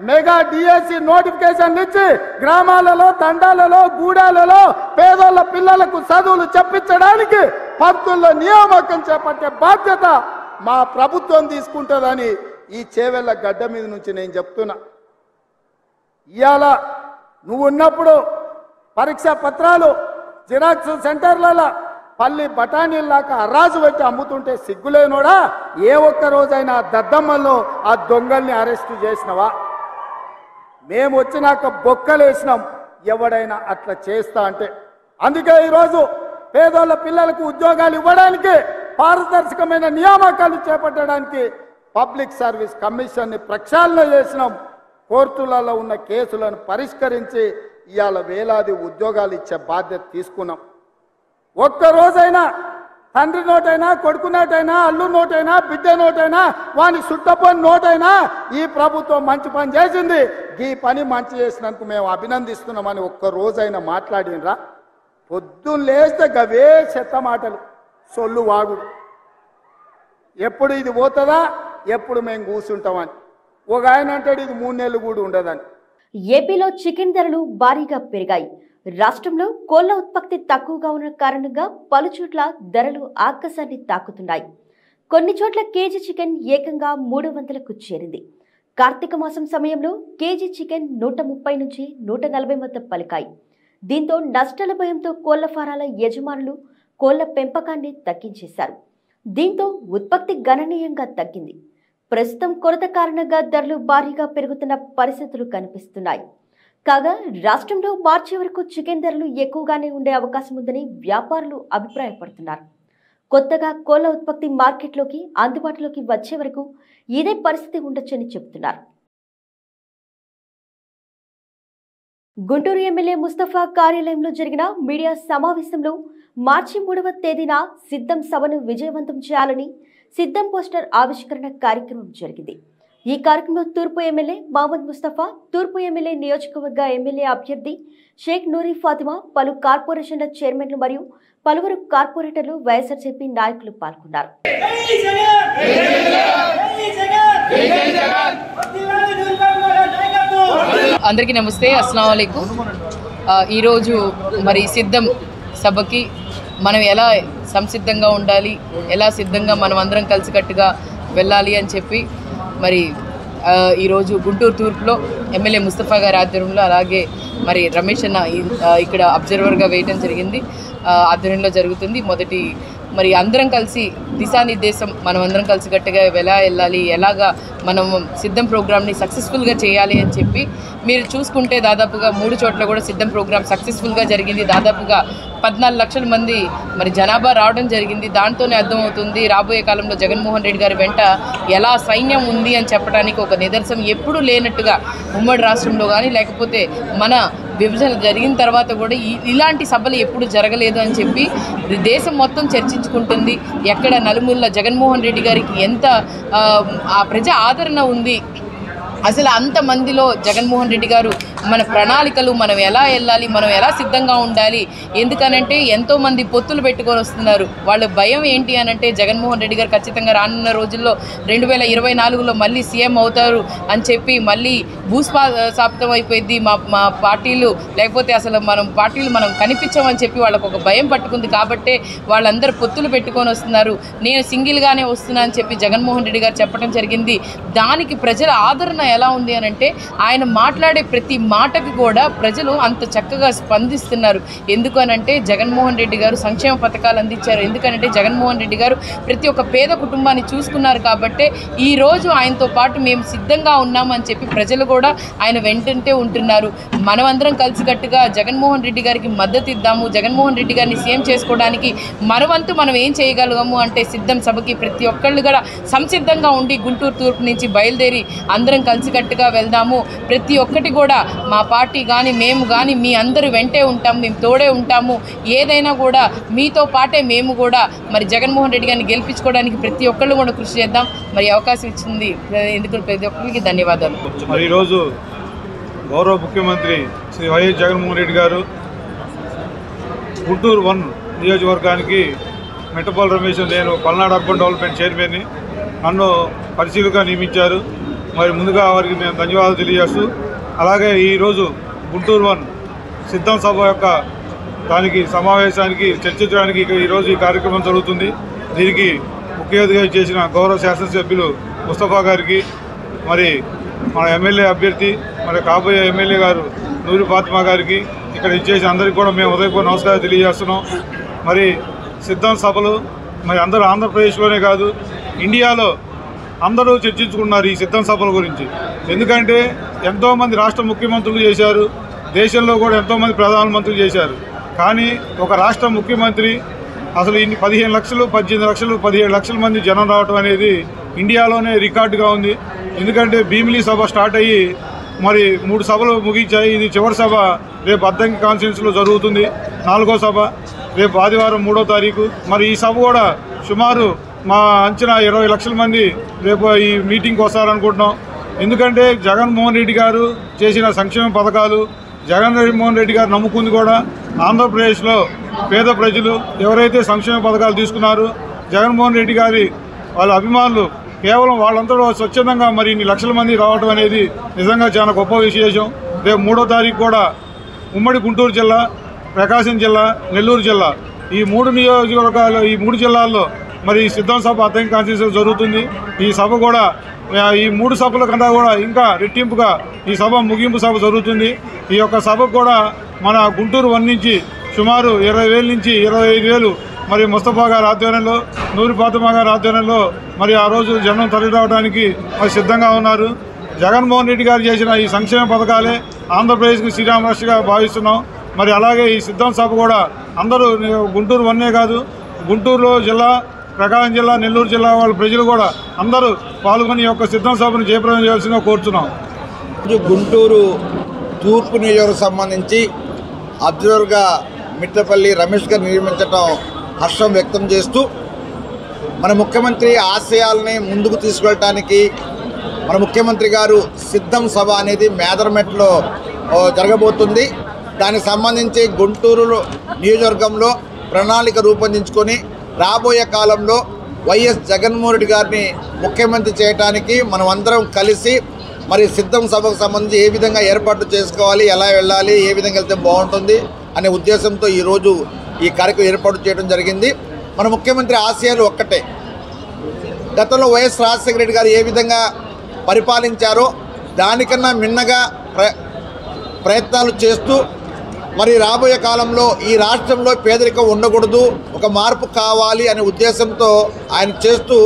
మెగా డిఎస్సి నోటిఫికేషన్ ఇచ్చి గ్రామాలలో, తండాలలో, గూడాలలో పేదోళ్ళ పిల్లలకు చదువులు చెప్పించడానికి పంతుల్లో నియామకం చేపట్టే బాధ్యత మా ప్రభుత్వం తీసుకుంటుందని ఈ చేవెళ్ల గడ్డ మీద నుంచి నేను చెప్తున్నా. ఇవాళ నువ్వు ఉన్నప్పుడు పరీక్షా పత్రాలు జిరాక్స్ సెంటర్లలో పల్లి బఠానీల్లాగా అర్రాజు పెట్టి అమ్ముతుంటే సిగ్గులేనోడా ఏ ఒక్క రోజైనా దద్దమ్మల్లో ఆ దొంగల్ని అరెస్టు చేసినవా? మేము వచ్చినాక బొక్కలేసినాం ఎవడైనా అట్లా చేస్తా అంటే. అందుకే ఈరోజు పేదోళ్ళ పిల్లలకు ఉద్యోగాలు ఇవ్వడానికి పారదర్శకమైన నియామకాలు చేపట్టడానికి పబ్లిక్ సర్వీస్ కమిషన్ని ప్రక్షాళన చేసినాం. కోర్టులలో ఉన్న కేసులను పరిష్కరించి ఇవాళ వేలాది ఉద్యోగాలు ఇచ్చే బాధ్యత తీసుకున్నాం. ఒక్కరోజైనా తండ్రి నోటైనా, కొడుకు నోటైనా, అల్లు నోటైనా, బిడ్డ నోటైనా, వాని సుట్టపోని నోటైనా ఈ ప్రభుత్వం మంచి పని చేసింది, ఈ పని మంచి చేసినందుకు మేము అభినందిస్తున్నామని ఒక్కరోజైనా మాట్లాడినరా? పొద్దున్న లేస్తే గవే చెత్త మాటలు, సొల్లు వాగుడు. ఎప్పుడు ఇది పోతుందా, ఎప్పుడు మేము కూర్చుంటామని. ఒక ఆయన అంటాడు ఇది 3 నెలలు కూడా ఉండదని. ఏపీలో చికెన్ ధరలు భారీగా పెరిగాయి. రాష్ట్రంలో కోళ్ల ఉత్పత్తి తక్కువగా ఉన్న కారణంగా పలు చోట్ల ధరలు ఆకాశాన్ని తాకుతున్నాయి. కొన్ని చోట్ల కేజీ చికెన్ ఏకంగా 300కు చేరింది. కార్తీక మాసం సమయంలో కేజీ చికెన్ 130 నుంచి 140 వద్ద పలికాయి. దీంతో నష్టాల భయంతో కోళ్ల ఫారాల యజమానులు కోళ్ల పెంపకాన్ని తగ్గించేశారు. దీంతో ఉత్పత్తి గణనీయంగా తగ్గింది. ప్రస్తుతం కొరత కారణంగా ధరలు భారీగా పెరుగుతున్న పరిస్థితులు కనిపిస్తున్నాయి. కాగా రాష్ట్రంలో మార్చి వరకు చికెన్ ధరలు ఎక్కువగానే ఉండే అవకాశం ఉందని వ్యాపారులు అభిప్రాయపడుతున్నారు. కొత్తగా కోళ్ల ఉత్పత్తి మార్కెట్లోకి అందుబాటులోకి వచ్చే వరకు ఇదే పరిస్థితి ఉండొచ్చని చెబుతున్నారు. గుంటూరు ఎమ్మెల్యే ముస్తఫా కార్యాలయంలో జరిగిన మీడియా సమావేశంలో మార్చి 3వ తేదీన సిద్ధం సభను విజయవంతం చేయాలని సిద్ధం పోస్టర్ ఆవిష్కరణ కార్యక్రమం జరిగింది. ఈ కార్యక్రమంలో తూర్పు ఎమ్మెల్యే మహమ్మద్ ముస్తఫా, తూర్పు ఎమ్మెల్యే నియోజకవర్గ ఎమ్మెల్యే అభ్యర్థి షేక్ నూరి ఫాతిమా, పలు కార్పొరేషన్ల చైర్మన్లు మరియు పలువురు కార్పొరేటర్లు, వైఎస్ఆర్సీపీ నాయకులు పాల్గొన్నారు. అందరికీ నమస్తే, అస్సలాము అలైకుం. ఈరోజు మరి సిద్ధం సభకి మనం ఎలా సంసిద్ధంగా ఉండాలి, ఎలా సిద్ధంగా మనం అందరం కలిసికట్టుగా వెళ్ళాలి అని చెప్పి మరి ఈరోజు గుంటూరు తూర్పులో ఎమ్మెల్యే ముస్తఫా గారి ఆధ్వర్యంలో, అలాగే మరి రమేష్ అన్న ఇక్కడ అబ్జర్వర్గా వేయడం జరిగింది, ఆధ్వర్యంలో జరుగుతుంది. మొదటి మరి అందరం కలిసి దిశానిర్దేశం, మనం అందరం కలిసికట్టుగా ఎలా వెళ్ళాలి, ఎలాగా మనం సిద్ధం ప్రోగ్రామ్ని సక్సెస్ఫుల్గా చేయాలి అని చెప్పి మీరు చూసుకుంటే దాదాపుగా 3 చోట్ల కూడా సిద్ధం ప్రోగ్రామ్ సక్సెస్ఫుల్గా జరిగింది. దాదాపుగా 14 లక్షల మంది మరి జనాభా రావడం జరిగింది. దాంతోనే అర్థమవుతుంది రాబోయే కాలంలో జగన్మోహన్ రెడ్డి గారి వెంట ఎలా సైన్యం ఉంది అని చెప్పడానికి ఒక నిదర్శనం. ఎప్పుడూ లేనట్టుగా ఉమ్మడి రాష్ట్రంలో కానీ లేకపోతే మన విభజన జరిగిన తర్వాత కూడా ఇలాంటి సభలు ఎప్పుడు జరగలేదు అని చెప్పి దేశం మొత్తం చర్చించుకుంటుంది. ఎక్కడ నలుమూల జగన్మోహన్ రెడ్డి గారికి ఎంత ఆ ప్రజా ఆదరణ ఉంది, అసలు అంతమందిలో జగన్మోహన్ రెడ్డి గారు మన ప్రణాళికలు, మనం ఎలా వెళ్ళాలి, మనం ఎలా సిద్ధంగా ఉండాలి. ఎందుకనంటే ఎంతోమంది పొత్తులు పెట్టుకొని వస్తున్నారు. వాళ్ళ భయం ఏంటి అనంటే జగన్మోహన్ రెడ్డి గారు ఖచ్చితంగా రానున్న రోజుల్లో 2024లో మళ్ళీ సీఎం అవుతారు అని చెప్పి మళ్ళీ భూస్థాపితం అయిపోయింది మా పార్టీలు, లేకపోతే అసలు మనం కనిపించమని చెప్పి వాళ్ళకు ఒక భయం పట్టుకుంది. కాబట్టే వాళ్ళందరూ పొత్తులు పెట్టుకొని వస్తున్నారు. నేను సింగిల్గానే వస్తున్నా అని చెప్పి జగన్మోహన్ రెడ్డి గారు చెప్పడం జరిగింది. దానికి ప్రజల ఆదరణ ఎలా ఉంది అనంటే ఆయన మాట్లాడే ప్రతి మాటకి కూడా ప్రజలు అంత చక్కగా స్పందిస్తున్నారు. ఎందుకనంటే జగన్మోహన్ రెడ్డి గారు సంక్షేమ పథకాలు అందించారు. ఎందుకనంటే జగన్మోహన్ రెడ్డి గారు ప్రతి ఒక్క పేద కుటుంబాన్ని చూసుకున్నారు. కాబట్టి ఈరోజు ఆయనతో పాటు మేము సిద్ధంగా ఉన్నామని చెప్పి ప్రజలు కూడా ఆయన వెంటంటే ఉంటున్నారు. మనమందరం కలిసికట్టుగా జగన్మోహన్ రెడ్డి గారికి మద్దతు ఇద్దాము. జగన్మోహన్ రెడ్డి గారిని సీఎం చేసుకోవడానికి మనవంతు మనం ఏం చేయగలము అంటే సిద్ధం సభకి ప్రతి ఒక్కళ్ళు కూడా సంసిద్ధంగా ఉండి గుంటూరు తూర్పు నుంచి బయలుదేరి అందరం కలిసికట్టుగా వెళ్దాము. ప్రతి ఒక్కటి కూడా మా పార్టీ కానీ మేము కానీ మీ అందరూ వెంటే ఉంటాము, మేము తోడే ఉంటాము. ఏదైనా కూడా మీతో పాటే మేము కూడా మరి జగన్మోహన్ రెడ్డి గారిని గెలిపించుకోవడానికి ప్రతి ఒక్కళ్ళు కూడా కృషి చేద్దాం. మరి అవకాశం ఇచ్చింది ఎందుకు ప్రతి ఒక్కరికి ధన్యవాదాలు. మరి ఈరోజు గౌరవ ముఖ్యమంత్రి శ్రీ వైఎస్ జగన్మోహన్ రెడ్డి గారు గుంటూరు 1 నియోజకవర్గానికి మెట్టపాల రమేష్, నేను పల్నాడు అర్బన్ డెవలప్మెంట్ చైర్మన్ని, నన్ను పరిశీలకుగా నియమించారు. మరి ముందుగా వారికి మేము ధన్యవాదాలు తెలియజేస్తూ, అలాగే ఈరోజు గుంటూరు 1 సిద్ధం సభ యొక్క దానికి సమావేశానికి చర్చించడానికి ఈరోజు ఈ కార్యక్రమం జరుగుతుంది. దీనికి ముఖ్య అతిథిగా చేసిన గౌరవ శాసనసభ్యులు ముస్తఫా గారికి, మరి మన ఎమ్మెల్యే అభ్యర్థి మరి కాబోయే ఎమ్మెల్యే గారు నూరి ఫాతిమా గారికి ఇక్కడ ఇచ్చేసి అందరికీ కూడా మేము ఉదయపూర్వ నమస్కారం తెలియజేస్తున్నాం. మరి సిద్ధం సభలు మరి అందరూ ఆంధ్రప్రదేశ్లోనే కాదు ఇండియాలో అందరూ చర్చించుకున్నారు ఈ సిద్ధం సభల గురించి. ఎందుకంటే ఎంతోమంది రాష్ట్ర ముఖ్యమంత్రులు చేశారు, దేశంలో కూడా ఎంతోమంది ప్రధానమంత్రులు చేశారు. కానీ ఒక రాష్ట్ర ముఖ్యమంత్రి అసలు ఇన్ని 15 లక్షలు 18 లక్షలు 17 లక్షల మంది జనం రావడం అనేది ఇండియాలోనే రికార్డుగా ఉంది. ఎందుకంటే భీమిలి సభ స్టార్ట్ అయ్యి మరి 3 సభలు ముగించాయి. ఇది చివరి సభ రేపు అద్దంకి కాన్స్టిట్యున్సీలో జరుగుతుంది. 4వ సభ రేపు ఆదివారం 3వ తారీఖు. మరి ఈ సభ కూడా సుమారు మా అంచనా 20 లక్షల మంది రేపు ఈ మీటింగ్కి వస్తారనుకుంటున్నాం. ఎందుకంటే జగన్మోహన్ రెడ్డి గారు చేసిన సంక్షేమ పథకాలు, జగన్మోహన్ రెడ్డి గారు నమ్ముకుంది కూడా ఆంధ్రప్రదేశ్లో పేద ప్రజలు ఎవరైతే సంక్షేమ పథకాలు తీసుకున్నారో జగన్మోహన్ రెడ్డి గారి వాళ్ళ అభిమానులు కేవలం వాళ్ళంతా స్వచ్ఛందంగా మరి ఇన్ని లక్షల మంది రావడం అనేది నిజంగా చాలా గొప్ప విశేషం. రేపు 3వ తారీఖు కూడా ఉమ్మడి గుంటూరు జిల్లా, ప్రకాశం జిల్లా, నెల్లూరు జిల్లా ఈ 3 నియోజకవర్గాలు ఈ 3 జిల్లాల్లో మరి సిద్ధం సభ అద్దంకి కాన్స్టిట్యున్సీ జరుగుతుంది. ఈ సభ కూడా ఈ 3 సభల కన్నా కూడా ఇంకా రెట్టింపుగా ఈ సభ ముగింపు సభ జరుగుతుంది. ఈ యొక్క సభకు కూడా మన గుంటూరు 1 నుంచి సుమారు 20,000 నుంచి 25,000 మరి ముస్తఫా గారి ఆధ్వర్యంలో, నూరి ఫాతిమా గారి ఆధ్వర్యంలో మరి ఆ రోజు జనం తరలి రావడానికి మరి సిద్ధంగా ఉన్నారు. జగన్మోహన్ రెడ్డి గారు చేసిన ఈ సంక్షేమ పథకాలే ఆంధ్రప్రదేశ్కి శ్రీరామరాష్ట్రగా భావిస్తున్నాం. మరి అలాగే ఈ సిద్ధం సభ కూడా అందరూ గుంటూరు 1 కాదు, గుంటూరులో జిల్లా, ప్రకాశం జిల్లా, నెల్లూరు జిల్లా వాళ్ళ ప్రజలు కూడా అందరూ పాల్గొని యొక్క సిద్ధం సభను జయప్రదం చేయాల్సిందిగా కోరుతున్నాం. గుంటూరు తూర్పు నియోజకవర్గం సంబంధించి అబ్జర్వర్గా మిట్టపల్లి రమేష్ గారు నిర్మించడం హర్షం వ్యక్తం చేస్తూ మన ముఖ్యమంత్రి ఆశయాలని ముందుకు తీసుకెళ్ళటానికి మన ముఖ్యమంత్రి గారు సిద్ధం సభ అనేది మేదరమెట్లో జరగబోతుంది. దానికి సంబంధించి గుంటూరు నియోజకవర్గంలో ప్రణాళిక రూపొందించుకొని రాబోయే కాలంలో వైఎస్ జగన్మోహన్ రెడ్డి గారిని ముఖ్యమంత్రి చేయడానికి మనం అందరం కలిసి మరి సిద్ధం సభకు సంబంధించి ఏ విధంగా ఏర్పాట్లు చేసుకోవాలి, ఎలా వెళ్ళాలి, ఏ విధంగా వెళ్తే బాగుంటుంది అనే ఉద్దేశంతో ఈరోజు ఈ కార్యక్రమం ఏర్పాటు చేయడం జరిగింది. మన ముఖ్యమంత్రి ఆశయాలు ఒక్కటే. గతంలో వైఎస్ రాజశేఖర రెడ్డి గారు ఏ విధంగా పరిపాలించారో దానికన్నా మిన్నగా ప్రయత్నాలు చేస్తూ మరి రాబోయే కాలంలో ఈ రాష్ట్రంలో పేదరికం ఉండకూడదు, ఒక మార్పు కావాలి అనే ఉద్దేశంతో ఆయన చేస్తూ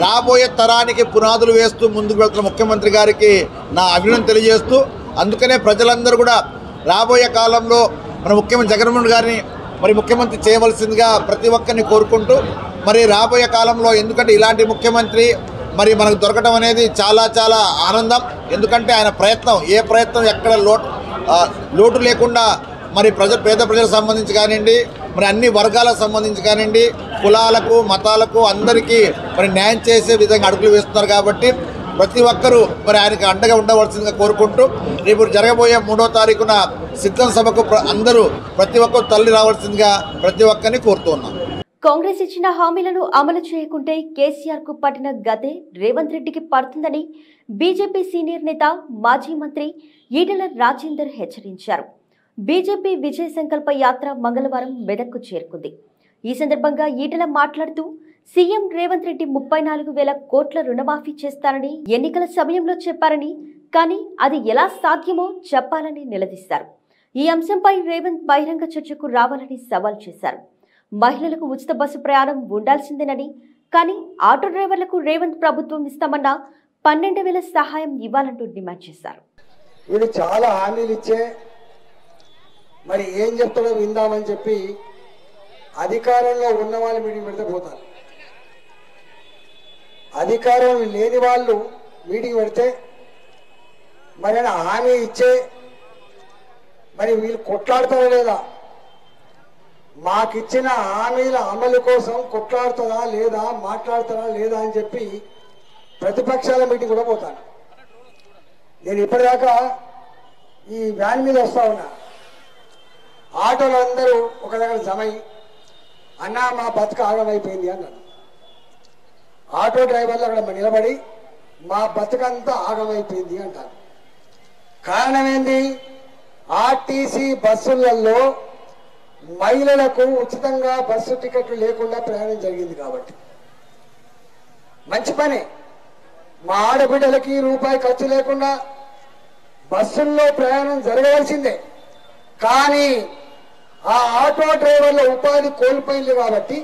రాబోయే తరానికి పునాదులు వేస్తూ ముందుకు వెళ్తున్న ముఖ్యమంత్రి గారికి నా అభినందన తెలియజేస్తూ, అందుకనే ప్రజలందరూ కూడా రాబోయే కాలంలో మన ముఖ్యమంత్రి జగన్మోహన్ గారిని మరి ముఖ్యమంత్రి చేయవలసిందిగా ప్రతి ఒక్కరిని కోరుకుంటూ మరి రాబోయే కాలంలో ఎందుకంటే ఇలాంటి ముఖ్యమంత్రి మరి మనకు దొరకడం అనేది చాలా చాలా ఆనందం. ఎందుకంటే ఆయన ప్రయత్నం ఏ ప్రయత్నం ఎక్కడ లోటు లేకుండా మరి పేద ప్రజలకు సంబంధించి కానివ్వండి, మరి అన్ని వర్గాలకు సంబంధించి కానివ్వండి, కులాలకు మతాలకు అందరికీ మరి న్యాయం చేసే విధంగా అడుగులు వేస్తున్నారు. కాబట్టి ప్రతి ఒక్కరూ మరి ఆయనకు అండగా ఉండవలసిందిగా కోరుకుంటూ రేపు జరగబోయే 3వ తారీఖున సిద్ధం సభకు అందరూ ప్రతి ఒక్కరు తల్లి రావాల్సిందిగా ప్రతి ఒక్కరిని కోరుతూ ఉన్నాం. కాంగ్రెస్ ఇచ్చిన హామీలను అమలు చేయకుంటే కేసీఆర్ కు పట్టిన గతే రేవంత్ రెడ్డికి పడుతుందని బీజేపీ సీనియర్ నేత మాజీ మంత్రి ఈటెల రాజేందర్ హెచ్చరించారు. బీజేపీ విజయ సంకల్ప యాత్ర మంగళవారం మెదక్కు చేరుకుంది. ఈ సందర్భంగా ఈటెల మాట్లాడుతూ సీఎం రేవంత్ రెడ్డి 34,000 కోట్ల రుణమాఫీ చేస్తారని ఎన్నికల సమయంలో చెప్పారని, కానీ అది ఎలా సాధ్యమో చెప్పాలని నిలదీశారు. ఈ అంశంపై రేవంత్ బహిరంగ చర్చకు రావాలని సవాల్ చేశారు. మహిళలకు ఉచిత బస్సు ప్రయాణం ఉండాల్సిందేనని, కానీ ఆటో డ్రైవర్లకు రేవంత్ ప్రభుత్వం ఇస్తామన్న 12,000 సహాయం ఇవ్వాలంటూ డిమాండ్ చేశారు. వీళ్ళు చాలా హామీలు ఇచ్చే మరి ఏం చెప్తాడో విందామని చెప్పి అధికారంలో ఉన్న వాళ్ళు మీటింగ్ పెడితే పోతారు, అధికారం లేని వాళ్ళు మీటింగ్ పెడితే మరి హామీ ఇచ్చే మరి వీళ్ళు కొట్లాడతారా లేదా, మాకిచ్చిన హామీల అమలు కోసం కొట్లాడుతుందా లేదా, మాట్లాడతారా లేదా అని చెప్పి ప్రతిపక్షాల మీటింగ్ కూడా పోతాను. నేను ఇప్పటిదాకా ఈ వ్యాన్ మీద వస్తా ఉన్నా, ఆటోలు అందరూ ఒక దగ్గర జమై అన్నా మా బతుకు ఆగమైపోయింది అన్నాను. ఆటో డ్రైవర్లు అక్కడ నిలబడి మా బతుకంతా ఆగమైపోయింది అంటారు. కారణం ఏంది? ఆర్టీసీ బస్సులలో మహిళలకు ఉచితంగా బస్సు టికెట్లు లేకుండా ప్రయాణం జరిగింది కాబట్టి. మంచి పనే, మా ఆడబిడ్డలకి రూపాయి ఖర్చు లేకుండా బస్సుల్లో ప్రయాణం జరగవలసిందే. కానీ ఆ ఆటో డ్రైవర్ల ఉపాధి కోల్పోయింది కాబట్టి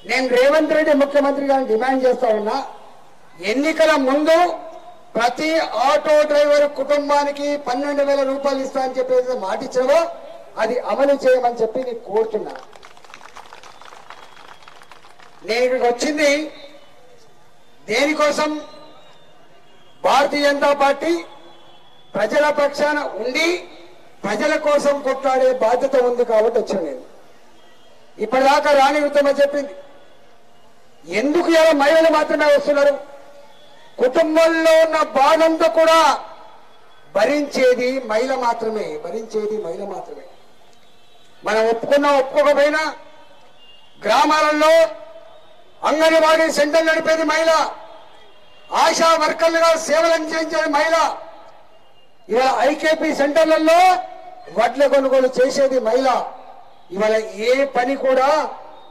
నేను రేవంత్ రెడ్డి ముఖ్యమంత్రి గారిని డిమాండ్ చేస్తా ఉన్నా, ఎన్నికల ముందు ప్రతి ఆటో డ్రైవర్ కుటుంబానికి 12,000 రూపాయలు ఇస్తా అని చెప్పేసి మాట ఇచ్చావో అది అమలు చేయమని చెప్పి నేను కోరుతున్నా. నేను ఇక్కడికి వచ్చింది దేనికోసం? భారతీయ జనతా పార్టీ ప్రజల పక్షాన ఉండి ప్రజల కోసం కొట్లాడే బాధ్యత ఉంది కాబట్టి వచ్చాను నేను. ఇప్పటిదాకా రాణి ఉత్తమ చెప్పింది, ఎందుకు ఇలా మహిళలు మాత్రమే వస్తున్నారు? కుటుంబంలో ఉన్న బాధంతా కూడా భరించేది మహిళ మాత్రమే, భరించేది మహిళ మాత్రమే. మనం ఒప్పుకున్నా ఒప్పుకోకపోయినా గ్రామాలలో అంగన్వాడీ సెంటర్ నడిపేది మహిళ, ఆశా వర్కర్లుగా సేవలు అందించేది మహిళ, ఇవాళ ఐకేపీ సెంటర్లలో వడ్ల కొనుగోలు చేసేది మహిళ. ఇవాళ ఏ పని కూడా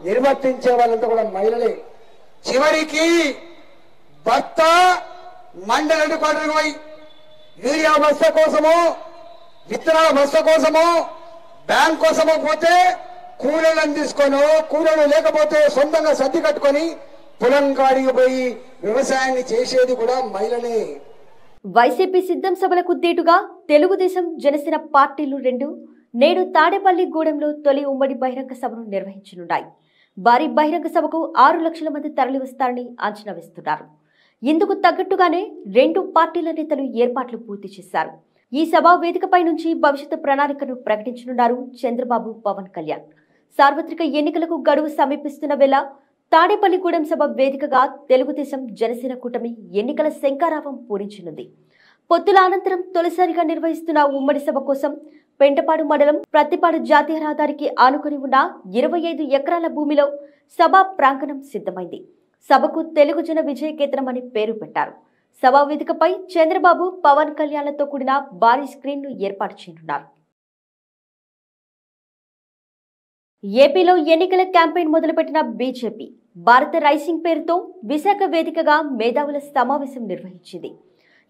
నిర్వర్తించే వాళ్ళంతా కూడా మహిళలే. చివరికి భర్త మండల హెడ్ క్వార్టర్కి పోయి యూరియా బస్తా కోసమో విత్తనాల బస్తా కోసమో బ్యాంక్ కోసమో పోతే కూలీలను తీసుకొని, కూలీలు లేకపోతే సొంతంగా సర్ది కట్టుకొని పొలం కాడికి పోయి వ్యవసాయాన్ని చేసేది కూడా మహిళనే. వైసీపీ సిద్ధం సభలకు దీటుగా తెలుగుదేశం జనసేన పార్టీలు రెండు నేడు తాడేపల్లిగూడెంలో తొలి ఉమ్మడి బహిరంగ సభను నిర్వహించనున్నాయి. భారీ బహిరంగ సభకు 6 లక్షల మంది తరలివస్తారని అంచనా వేస్తున్నారు. ఇందుకు తగ్గట్టుగానే రెండు పార్టీల నేతలు ఏర్పాట్లు పూర్తి చేశారు. ఈ సభా వేదికపై నుంచి భవిష్యత్తు ప్రణాళికను ప్రకటించనున్నారు చంద్రబాబు, పవన్ కళ్యాణ్. సార్వత్రిక ఎన్నికలకు గడువు సమీపిస్తున్న వేళ తాడేపల్లిగూడెం సభ వేదికగా తెలుగుదేశం జనసేన కూటమి ఎన్నికల శంఖారావం పూరించనుంది. పొత్తుల అనంతరం తొలిసారిగా నిర్వహిస్తున్న ఉమ్మడి సభ కోసం పెంటపాడు మండలం ప్రత్తిపాడు జాతీయ రహదారికి ఆనుకుని ఉన్న 25 ఎకరాల భూమిలో సభా ప్రాంగణం సిద్ధమైంది. సభకు తెలుగు జన విజయకేతనం అని పేరు పెట్టారు. సభా వేదికపై చంద్రబాబు, పవన్ కళ్యాణ్లతో కూడిన భారీ స్క్రీన్ను ఏర్పాటు చేయనున్నారు. ఏపీలో ఎన్నికల క్యాంపెయిన్ మొదలుపెట్టిన బీజేపీ భారత రైసింగ్ పేరుతో విశాఖ వేదికగా మేధావుల సమావేశం నిర్వహించింది.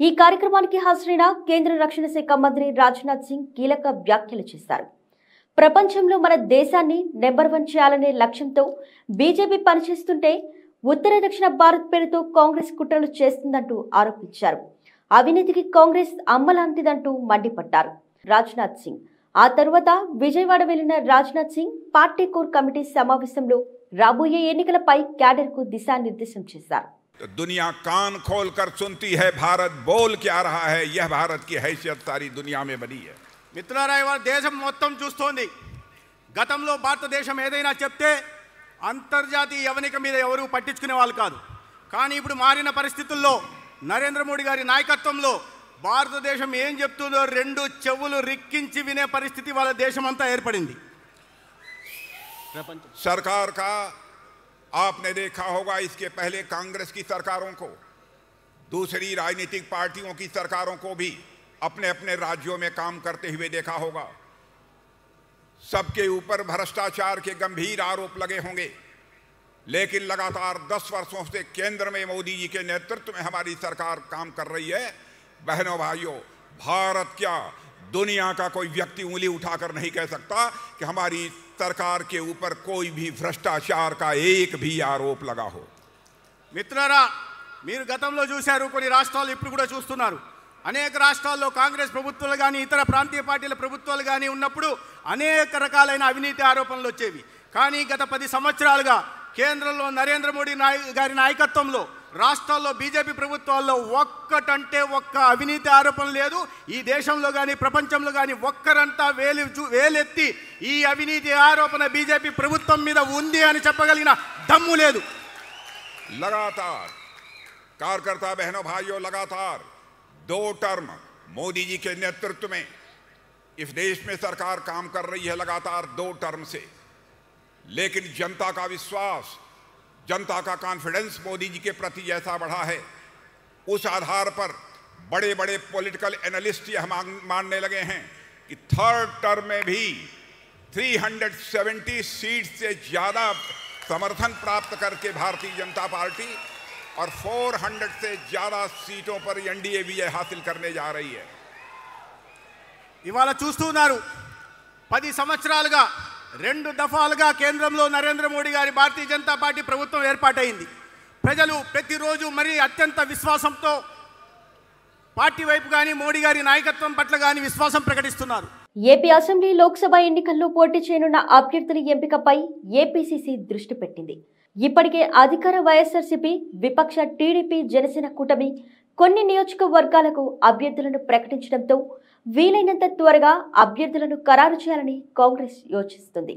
ఈ కార్యక్రమానికి హాజరైన కేంద్ర రక్షణ శాఖ మంత్రి రాజ్నాథ్ సింగ్ కీలక వ్యాఖ్యలు చేశారు. ప్రపంచంలో మన దేశాన్ని నెంబర్ 1 చేయాలనే లక్ష్యంతో బీజేపీ పనిచేస్తుంటే ఉత్తర దక్షిణ భారత్ పేరుతో కాంగ్రెస్ కుట్రలు చేస్తుందంటూ ఆరోపించారు. అవినీతికి కాంగ్రెస్ అమ్మలాంటిదంటూ మండిపడ్డారు రాజ్నాథ్ సింగ్. ఆ తరువాత విజయవాడ వెళ్లిన Rajnath Singh party core committee సమావేశంలో రాబోయే ఎన్నికలపై క్యాడర్ కు దిశానిర్దేశం చేశారు. दुनिया कान खोल कर सुनती है, भारत बोल क्या रहा है, यह भारत की हैसियत सारी दुनिया में बनी है. మిత్రులారా, ఇవాళ దేశం మొత్తం చూస్తోంది. గతంలో భారతదేశం ఏదైనా చెప్తే అంతర్జాతీయ యవనిక మీద ఎవరూ పట్టించుకునే వాళ్ళు కాదు. కానీ ఇప్పుడు మారిన పరిస్థితుల్లో నరేంద్ర మోడీ గారి నాయకత్వంలో భారతదేశం ఏం చెప్తుందో 2 చెవులు రిక్కించి వినే పరిస్థితి వాళ్ళ దేశమంతా ఏర్పడింది. सरकार का आपने देखा होगा, इसके पहले कांग्रेस की सरकारों को, दूसरी राजनीतिक पार्टियों की सरकारों को भी अपने अपने राज्यों में काम करते हुए देखा होगा. सबके ऊपर भ्रष्टाचार के गंभीर आरोप लगे होंगे, लेकिन लगातार 10 वर्षों से केंद्र में मोदी जी के नेतृत्व में हमारी सरकार काम कर रही है. बहनों भाइयों, भारत क्या, दुनिया का कोई व्यक्ति उंगली उठाकर नहीं कह सकता कि हमारी सरकार के ऊपर कोई भी भ्रष्टाचार का एक भी आरोप लगा हो. మిత్రులారా, మీరు గతంలో చూశారు, కొన్ని రాష్ట్రాలు ఇప్పుడు కూడా చూస్తున్నారు. అనేక రాష్ట్రాల్లో కాంగ్రెస్ ప్రభుత్వాలు కానీ ఇతర ప్రాంతీయ పార్టీల ప్రభుత్వాలు కానీ ఉన్నప్పుడు అనేక రకాలైన అవినీతి ఆరోపణలు వచ్చేవి. కానీ గత 10 సంవత్సరాలుగా కేంద్రంలో నరేంద్ర మోడీ గారి నాయకత్వంలో రాష్ట్రాల్లో బీజేపీ ప్రభుత్వాల్లో ఒక్కటంటే ఒక్క అవినీతి ఆరోపణ లేదు. ఈ దేశంలో కానీ ప్రపంచంలో కానీ ఒక్కరంతా వేలెత్తి ఈ అవినీతి ఆరోపణ బీజేపీ ప్రభుత్వం మీద ఉంది అని చెప్పగలిగిన దమ్ము లేదు. लगातार कार्यकर्ता बहनों भाइयों, लगातार 2 टर्म मोदी जी के नेतृत्व में इस देश में सरकार काम कर रही है, लगातार 2 टर्म से. लेकिन जनता का विश्वास, जनता का कॉन्फिडेंस मोदी जी के प्रति जैसा बढ़ा है, उस आधार पर बड़े बड़े पॉलिटिकल एनालिस्ट यह मानने लगे हैं कि 3rd टर्म में भी 370 सीट से ज़्यादा समर्थन प्राप्त करके भारतीय जनता पार्टी और 400 से ज़्यादा सीटों पर एनडीए विजय हासिल करने जा रही है. ఇవాళ చూస్తున్నారు 10 సంవత్సరాలుగా 2 దఫాలుగా కేంద్రంలో నరేంద్ర మోడీ గారి భారతీయ జనతా పార్టీ ప్రభుత్వం ఏర్పాటైంది. ప్రజలు ప్రతిరోజు మరీ అత్యంత విశ్వాసంతో పార్టీ వైపు కానీ మోడీ గారి నాయకత్వం పట్ల కానీ విశ్వాసం ప్రకటిస్తున్నారు. ఏపీ అసెంబ్లీ లోక్సభ ఎన్నికల్లో పోటీ చేయనున్న అభ్యర్థుల ఎంపికపై ఏపీసీసీ దృష్టి పెట్టింది. ఇప్పటికే అధికార వైఎస్ఆర్సీపీ, విపక్ష టీడీపీ, జనసేన కూటమి కొన్ని నియోజకవర్గాలకు అభ్యర్థులను ప్రకటించడంతో వీలైనంత త్వరగా అభ్యర్థులను ఖరారు చేయాలని కాంగ్రెస్ యోచిస్తుంది.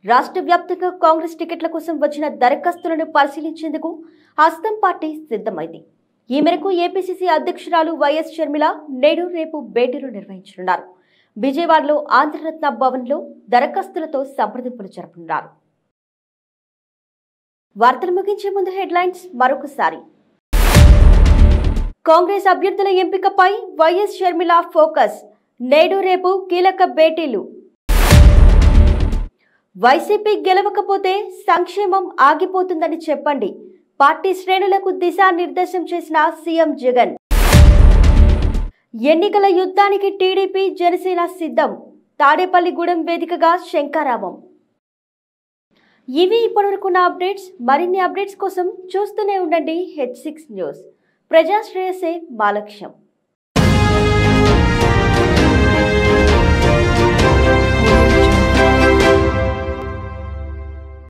రాష్ట్ర వ్యాప్తంగా కాంగ్రెస్ టికెట్ల కోసం వచ్చిన దరఖాస్తులను పరిశీలించేందుకు హస్తం పార్టీ సిద్ధమైంది. ఈ మేరకు ఏపీసీసీ అధ్యక్షురాలు వైఎస్ షర్మిల నేడు రేపు భేటీలు నిర్వహించనున్నారు. విజయవాడలో ఆంధ్రరత్న భవన్లో దరఖాస్తులతో సంప్రదింపులు జరపనున్నారు. వార్తలు ముగించే ముందు హెడ్లైన్స్ మరొకసారి. కాంగ్రెస్ అభ్యర్థుల ఎంపికపై వైఎస్ షర్మిల ఫోకస్, నేడు రేపు కీలక భేటీలు. వైసీపీ గెలవకపోతే సంక్షేమం ఆగిపోతుందని చెప్పండి, పార్టీ శ్రేణులకు దిశానిర్దేశం చేసిన సీఎం జగన్. ఎన్నికల యుద్ధానికి టీడీపీ, జనసేన సిద్ధం, తాడేపల్లిగూడెం వేదికగా శంకారావం. ఇవి ఇప్పటివరకున్న అప్డేట్స్. మరిన్ని అప్డేట్స్ కోసం చూస్తూనే ఉండండి H6 న్యూస్. ప్రజాశ్రేయసే మా లక్ష్యం.